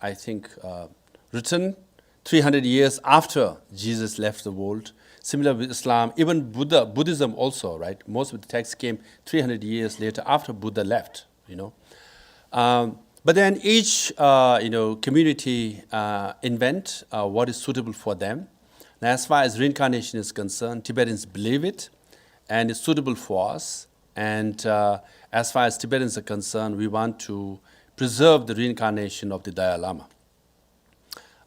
written 300 years after Jesus left the world. Similar with Islam, even Buddhism also, right? Most of the texts came 300 years later after Buddha left, But then each, community invent what is suitable for them. Now, as far as reincarnation is concerned, Tibetans believe it, and it's suitable for us. And as far as Tibetans are concerned, we want to preserve the reincarnation of the Dalai Lama.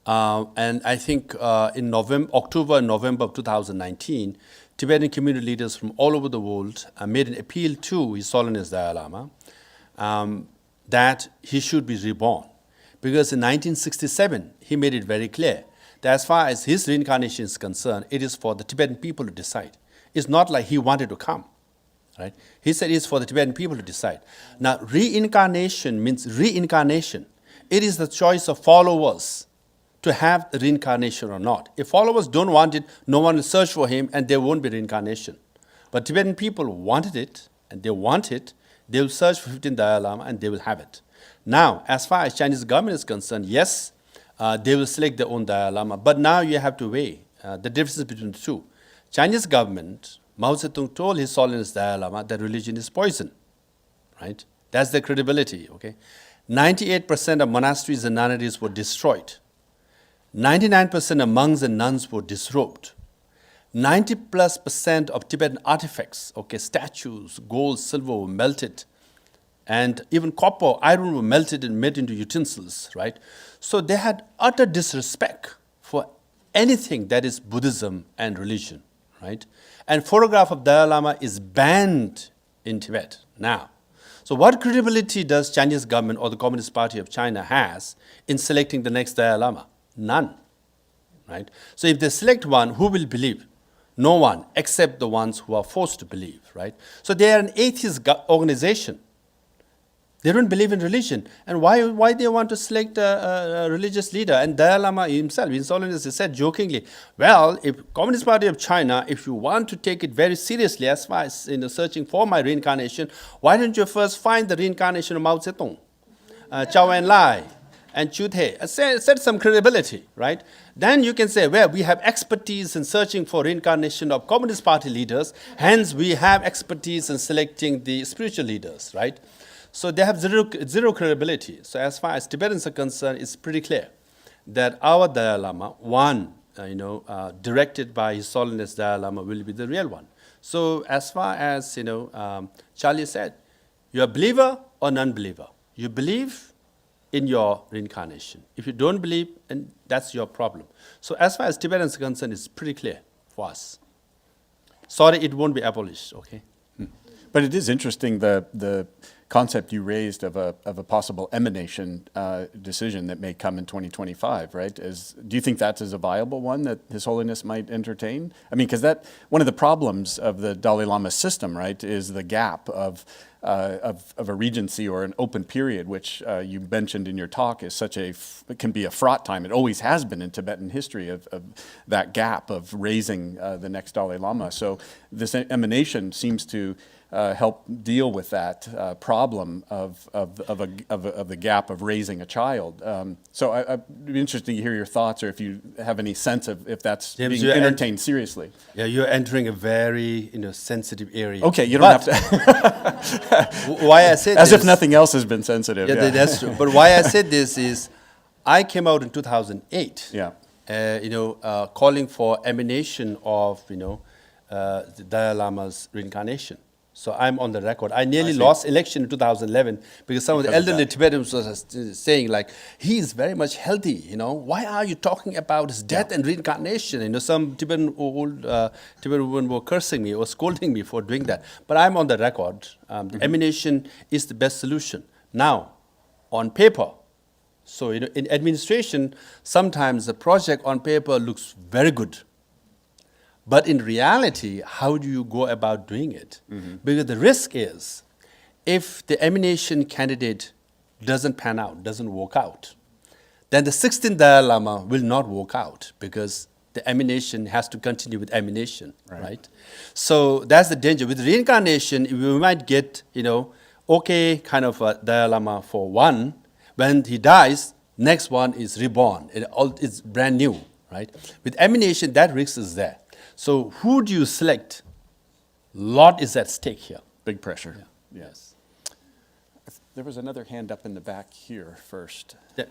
And I think in October and November of 2019, Tibetan community leaders from all over the world made an appeal to His Holiness Dalai Lama that he should be reborn. Because in 1967, he made it very clear that as far as his reincarnation is concerned, it is for the Tibetan people to decide. It's not like he wanted to come, right? He said it's for the Tibetan people to decide. Now, reincarnation means reincarnation. It is the choice of followers to have reincarnation or not. If followers don't want it, no one will search for him and there won't be reincarnation. But Tibetan people wanted it and they want it, they will search for 15th Dalai Lama and they will have it. Now, as far as Chinese government is concerned, yes, they will select their own Dalai Lama, but now you have to weigh the differences between the two. Chinese government, Mao Zedong told His Holiness Dalai Lama that religion is poison, right? That's their credibility, okay? 98% of monasteries and nunneries were destroyed. 99% of monks and nuns were disrobed. 90+% of Tibetan artifacts, okay, statues, gold, silver were melted, and even copper, iron were melted and made into utensils, right? So they had utter disrespect for anything that is Buddhism and religion, right? And photograph of Dalai Lama is banned in Tibet now. So what credibility does Chinese government or the Communist Party of China has in selecting the next Dalai Lama? None, right? So if they select one, who will believe? No one, except the ones who are forced to believe, right? So they are an atheist organization. They don't believe in religion. And why they want to select a religious leader? And Dalai Lama himself, His Holiness, he said jokingly, well, if Communist Party of China, if you want to take it very seriously as far as searching for my reincarnation, why don't you first find the reincarnation of Mao Zedong, Zhou Enlai, and Chu Te, set some credibility, right? Then you can say, well, we have expertise in searching for reincarnation of Communist Party leaders, hence we have expertise in selecting the spiritual leaders, right? So they have zero credibility. So as far as Tibetans are concerned, it's pretty clear that our Dalai Lama, directed by His Holiness Dalai Lama, will be the real one. So as far as, Charlie said, you're a believer or non-believer. You believe in your reincarnation. If you don't believe, then that's your problem. So as far as Tibetans are concerned, it's pretty clear for us. Sorry, it won't be abolished, okay? But it is interesting, the concept you raised of a possible emanation decision that may come in 2025, right? Do you think that is a viable one that His Holiness might entertain? I mean, because one of the problems of the Dalai Lama system, right, is the gap of a regency or an open period, which you mentioned in your talk is it can be a fraught time. It always has been in Tibetan history of that gap of raising the next Dalai Lama. So this emanation seems to help deal with that problem of the gap of raising a child. So I'd be interested to hear your thoughts, or if you have any sense of if that's James, being entertained seriously. Yeah, you're entering a very sensitive area. Okay, you don't have to. Why I said As this, if nothing else has been sensitive. Yeah, that's true. But why I said this is, I came out in 2008. Yeah. Calling for emanation of the Dalai Lama's reincarnation. So I'm on the record. I nearly lost election in 2011 because some of the elderly Tibetans were saying like, he is very much healthy, Why are you talking about his death and reincarnation? Some Tibetan women were cursing me or scolding me for doing that. But I'm on the record. The emanation is the best solution. Now, on paper, so in administration, sometimes the project on paper looks very good. But in reality, how do you go about doing it? Because the risk is, if the emanation candidate doesn't pan out, doesn't work out, then the 16th Dalai Lama will not work out because the emanation has to continue with emanation, right? So that's the danger. With reincarnation, we might get, kind of a Dalai Lama for one. When he dies, next one is reborn. It's brand new, right? With emanation, that risk is there. So who do you select? Lot is at stake here. Big pressure. Yeah. Yes. There was another hand up in the back here first. Yeah.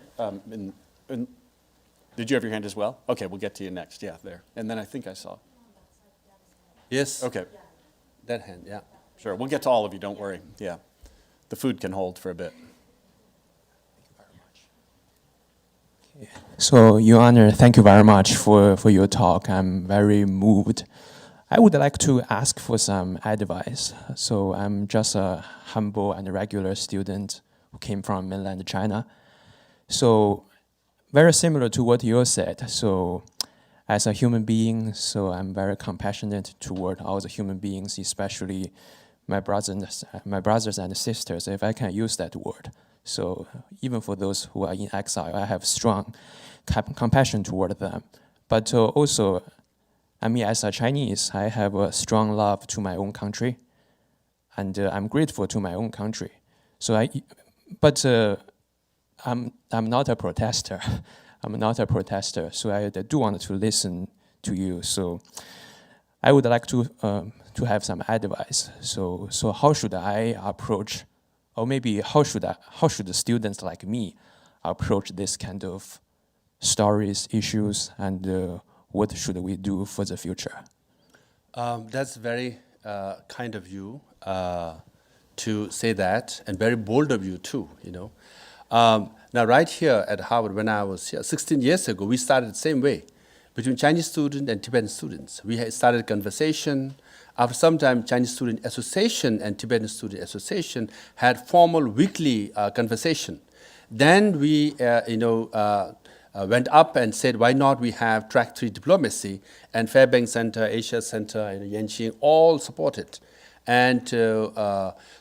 Did you have your hand as well? Okay, we'll get to you next. Yeah, there. And then I think I saw. Yes. Okay. That hand, yeah. Sure, we'll get to all of you, don't worry. Yeah. The food can hold for a bit. So, Your Honor, thank you very much for your talk. I'm very moved. I would like to ask for some advice. So I'm just a humble and regular student who came from mainland China. So very similar to what you said. So as a human being, so I'm very compassionate toward all the human beings, especially my brothers and sisters, if I can use that word. So even for those who are in exile, I have strong compassion toward them. But also, I mean, as a Chinese, I have a strong love to my own country, and I'm grateful to my own country. So I'm not a protester. I'm not a protester. So I do want to listen to you. So I would like to have some advice. So how should I approach, or maybe how should the students like me approach this kind of stories, issues, and what should we do for the future? That's very kind of you to say that, and very bold of you too. Now, right here at Harvard, when I was here 16 years ago, we started the same way between Chinese students and Tibetan students. We had started conversation. After some time, Chinese Student Association and Tibetan Student Association had formal weekly conversation. Then we, went up and said, why not we have track 3 diplomacy? And Fairbanks Center, Asia Center, and Yanqing all supported. And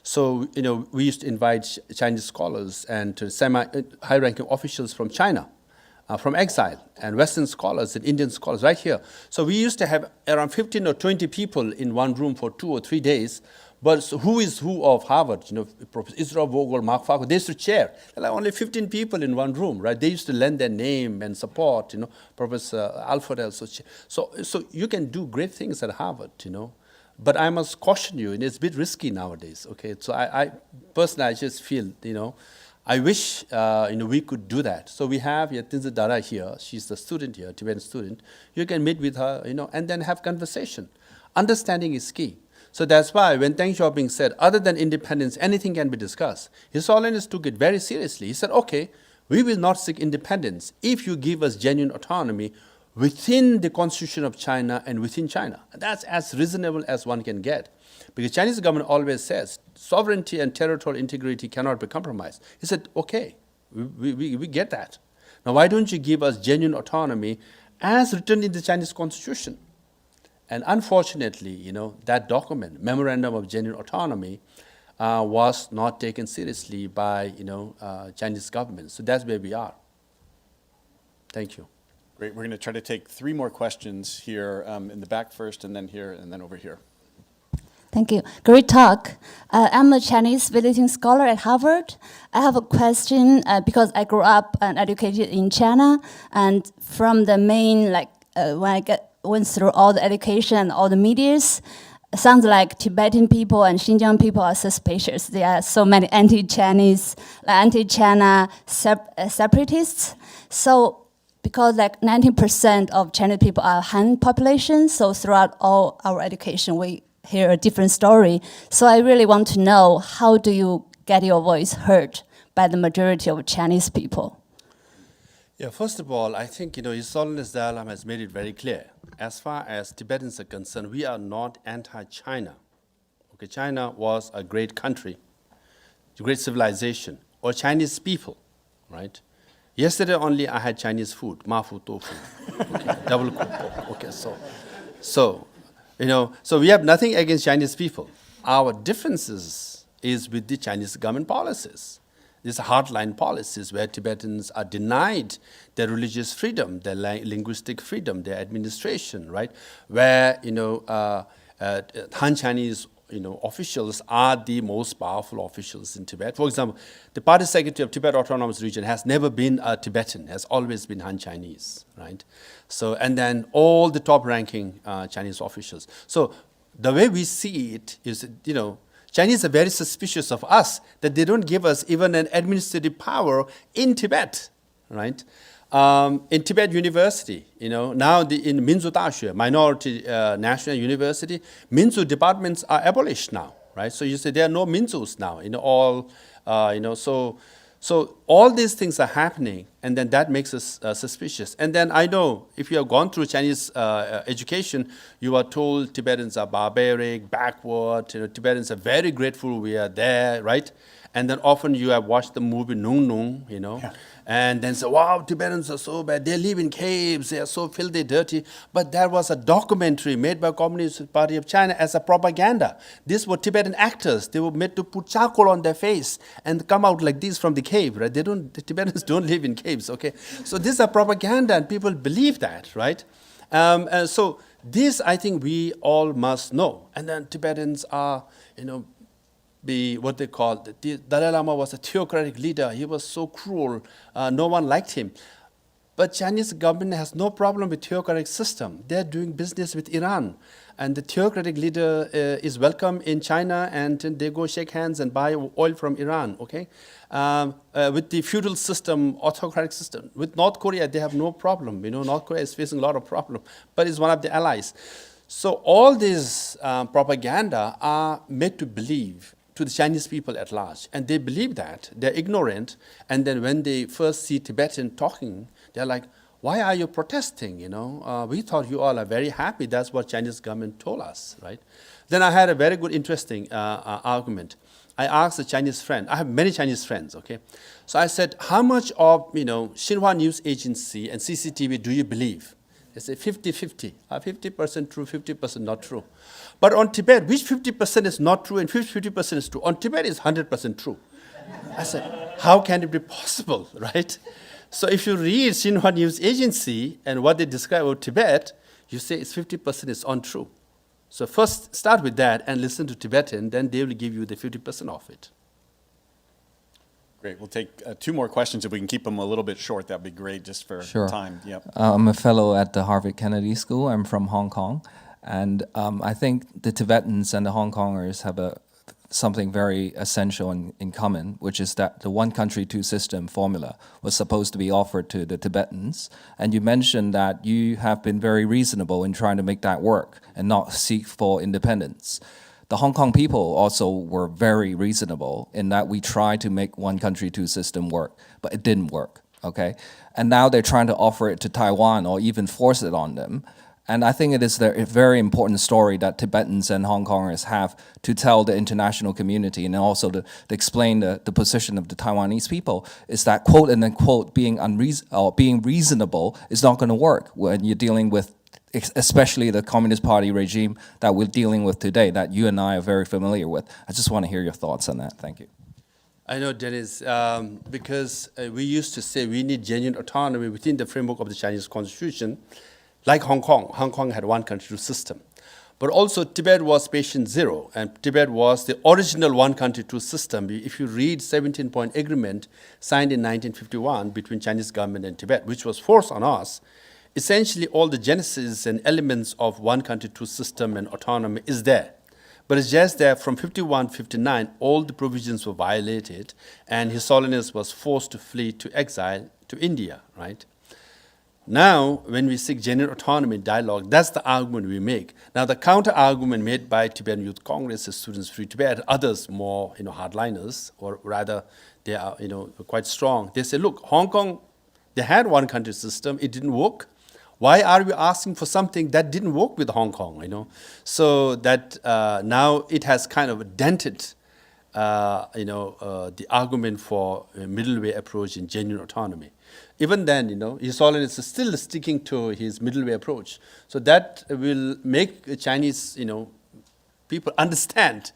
so, we used to invite Chinese scholars and high-ranking officials from China, from exile, and Western scholars and Indian scholars right here. So we used to have around 15 or 20 people in one room for 2 or 3 days. But so who is who of Harvard? Professor Israel Vogel, Mark Farquhar, they used to chair. There are only 15 people in one room, right? They used to lend their name and support, Professor Alfred also. So you can do great things at Harvard, But I must caution you, and it's a bit risky nowadays, okay? So I personally, I just feel, I wish, we could do that. So we have Yatinza Dara here. She's a student here, Tibetan student. You can meet with her, and then have conversation. Understanding is key. So that's why when Deng Xiaoping said, other than independence, anything can be discussed, His Holiness took it very seriously. He said, okay, we will not seek independence if you give us genuine autonomy within the Constitution of China and within China. That's as reasonable as one can get. Because Chinese government always says sovereignty and territorial integrity cannot be compromised. He said, okay, we get that. Now why don't you give us genuine autonomy as written in the Chinese Constitution? And unfortunately, that document, Memorandum of Genuine Autonomy, was not taken seriously by, Chinese government. So that's where we are. Thank you. Great. We're going to try to take 3 more questions here in the back first, and then here, and then over here. Thank you. Great talk. I'm a Chinese visiting scholar at Harvard. I have a question because I grew up and educated in China, and from the main, when I went through all the education and all the medias, it sounds like Tibetan people and Xinjiang people are suspicious. There are so many anti-Chinese, anti-China separatists. So because 90% of Chinese people are Han population, so throughout all our education, we hear a different story. So I really want to know, how do you get your voice heard by the majority of Chinese people? Yeah, first of all, I think, His Holiness Dalai Lama has made it very clear. As far as Tibetans are concerned, we are not anti-China. Okay, China was a great country, a great civilization, or Chinese people, right? Yesterday only I had Chinese food, mafu tofu, okay, double cooked. Okay, so we have nothing against Chinese people. Our differences is with the Chinese government policies. These are hardline policies where Tibetans are denied their religious freedom, their linguistic freedom, their administration, right? Where, Han Chinese, officials are the most powerful officials in Tibet. For example, the party secretary of Tibet Autonomous Region has never been a Tibetan, has always been Han Chinese, right? So, and then all the top-ranking Chinese officials. So the way we see it is, Chinese are very suspicious of us that they don't give us even an administrative power in Tibet, right? In Tibet University, now in Minzu Daxue, minority national university, Minzu departments are abolished now, right? So you say there are no Minzus now, so all these things are happening, and then that makes us suspicious. And then I know if you have gone through Chinese education, you are told Tibetans are barbaric, backward. Tibetans are very grateful we are there, right? And then often you have watched the movie Nung Nung, Yeah. and then say, wow, Tibetans are so bad. They live in caves. They are so filthy, dirty. But there was a documentary made by Communist Party of China as a propaganda. These were Tibetan actors. They were made to put charcoal on their face and come out like this from the cave, right? The Tibetans don't live in caves, okay? So this is a propaganda, and people believe that, right? And so this, I think, we all must know. And then Tibetans are, what they call, the Dalai Lama was a theocratic leader. He was so cruel. No one liked him. But Chinese government has no problem with theocratic system. They're doing business with Iran. And the theocratic leader is welcome in China, and they go shake hands and buy oil from Iran, okay? With the feudal system, autocratic system. With North Korea, they have no problem. North Korea is facing a lot of problem, but it's one of the allies. So all these propaganda are made to believe to the Chinese people at large, and they believe that they're ignorant. And then when they first see Tibetan talking, they're like, "Why are you protesting? We thought you all are very happy. That's what Chinese government told us, right?" Then I had a very good, interesting argument. I asked a Chinese friend. I have many Chinese friends. Okay, so I said, "How much of Xinhua News Agency and CCTV do you believe?" They say 50-50, 50% true, 50% not true. But on Tibet, which 50% is not true and 50% is true? On Tibet, it's 100% true. I said, how can it be possible, right? So if you read Xinhua News Agency and what they describe about Tibet, you say it's 50% is untrue. So first start with that and listen to Tibetan, then they will give you the 50% of it. Great. We'll take 2 more questions. If we can keep them a little bit short, that'd be great just for Sure. time. Yep. I'm a fellow at the Harvard Kennedy School. I'm from Hong Kong. And I think the Tibetans and the Hong Kongers have something very essential in common, which is that the one country, two system formula was supposed to be offered to the Tibetans. And you mentioned that you have been very reasonable in trying to make that work and not seek for independence. The Hong Kong people also were very reasonable in that we tried to make one country, two system work, but it didn't work, okay? And now they're trying to offer it to Taiwan or even force it on them. And I think it is a very important story that Tibetans and Hong Kongers have to tell the international community and also to explain the position of the Taiwanese people is that quote and unquote being reasonable is not going to work when you're dealing with especially the Communist Party regime that we're dealing with today, that you and I are very familiar with. I just want to hear your thoughts on that. Thank you. I know, Dennis, because we used to say we need genuine autonomy within the framework of the Chinese constitution, like Hong Kong. Hong Kong had one country, two system. But also Tibet was patient zero, and Tibet was the original one country, two system. If you read 17-point agreement signed in 1951 between Chinese government and Tibet, which was forced on us, essentially all the genesis and elements of one country, two system and autonomy is there. But it's just that from 51, 59, all the provisions were violated, and His Holiness was forced to flee to exile to India, right? Now, when we seek genuine autonomy dialogue, that's the argument we make. Now, the counter-argument made by Tibetan Youth Congress, the Students Free Tibet, others more, hardliners, or rather, they are, quite strong. They say, look, Hong Kong, they had one country system, it didn't work. Why are we asking for something that didn't work with Hong Kong? So that now it has kind of dented, the argument for a middle way approach in genuine autonomy. Even then, His Holiness is still sticking to his middle way approach. So that will make the Chinese, people understand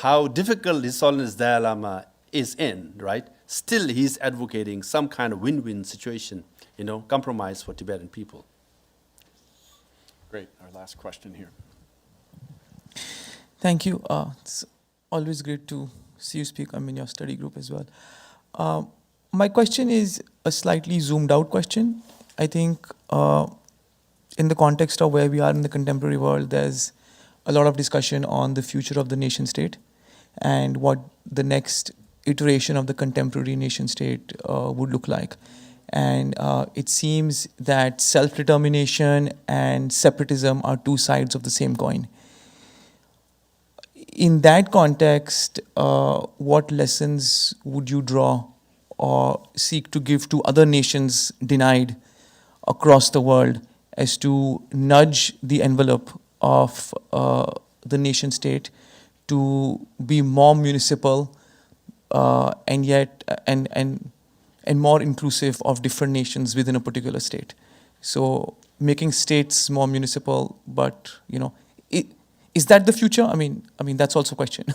how difficult His Holiness Dalai Lama is in, right? Still, he's advocating some kind of win-win situation, compromise for Tibetan people. Great. Our last question here. Thank you. It's always great to see you speak. I'm in your study group as well. My question is a slightly zoomed out question. I think in the context of where we are in the contemporary world, there's a lot of discussion on the future of the nation state and what the next iteration of the contemporary nation state would look like. And it seems that self-determination and separatism are two sides of the same coin. In that context, what lessons would you draw or seek to give to other nations denied across the world as to nudge the envelope of the nation state to be more municipal and yet and more inclusive of different nations within a particular state? So making states more municipal, but is that the future? I mean that's also a question.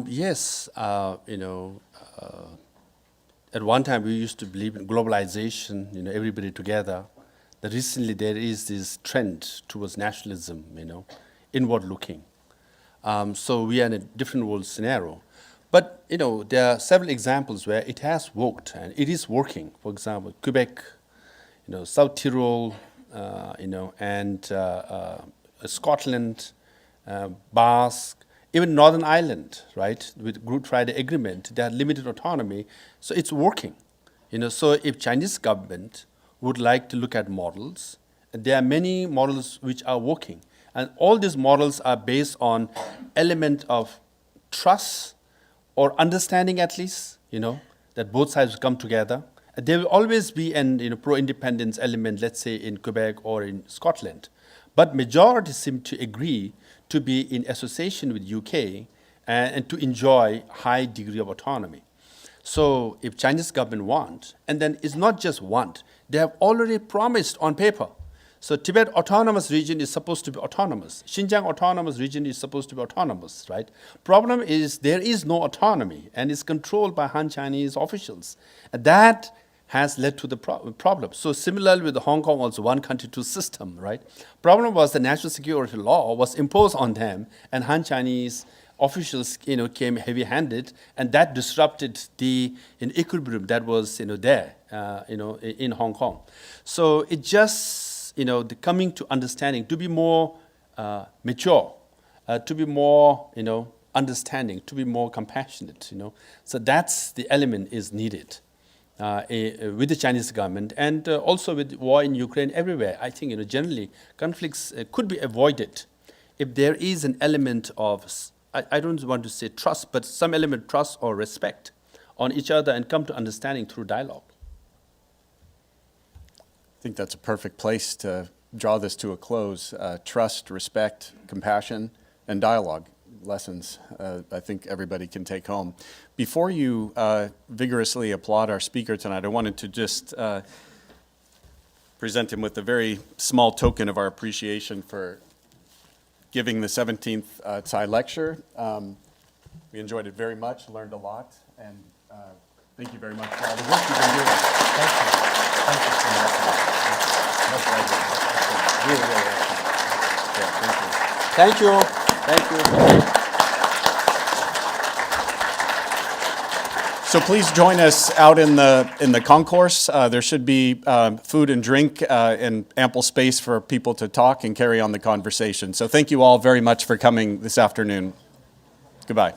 Yes, at one time we used to believe in globalization, everybody together. But recently there is this trend towards nationalism, inward looking. So we are in a different world scenario. But, there are several examples where it has worked and it is working. For example, Quebec, South Tyrol, and Scotland, Basque, even Northern Ireland, right, with Good Friday Agreement, they have limited autonomy, so it's working. So if Chinese government would like to look at models there are many models which are working. And all these models are based on element of trust or understanding at least, that both sides come together. There will always be an pro-independence element, let's say in Quebec or in Scotland. But majority seem to agree to be in association with UK and to enjoy high degree of autonomy. So if Chinese government want, and then it's not just want, they have already promised on paper. So Tibet autonomous region is supposed to be autonomous. Xinjiang autonomous region is supposed to be autonomous, right? Problem is there is no autonomy and it's controlled by Han Chinese officials. And that has led to the problem. So similarly with Hong Kong, also one country, two system, right? Problem was the national security law was imposed on them and Han Chinese officials, came heavy-handed, and that disrupted the equilibrium that was, there, in Hong Kong. So it just, the coming to understanding, to be more mature, to be more, understanding, to be more compassionate, So that's the element is needed with the Chinese government and also with war in Ukraine everywhere. I think, generally conflicts could be avoided if there is an element of I don't want to say trust, but some element of trust or respect on each other and come to understanding through dialogue. I think that's a perfect place to draw this to a close. Trust, respect, compassion, and dialogue lessons I think everybody can take home. Before you vigorously applaud our speaker tonight, I wanted to just present him with a very small token of our appreciation for giving the 17th Tsai lecture. We enjoyed it very much, learned a lot, and thank you very much for all the work you've been doing. Thank you. Thank you so much. My pleasure. Really, really excellent. Yeah, thank you. Thank you. Thank you. So please join us out in the concourse. There should be food and drink and ample space for people to talk and carry on the conversation. So thank you all very much for coming this afternoon. Goodbye.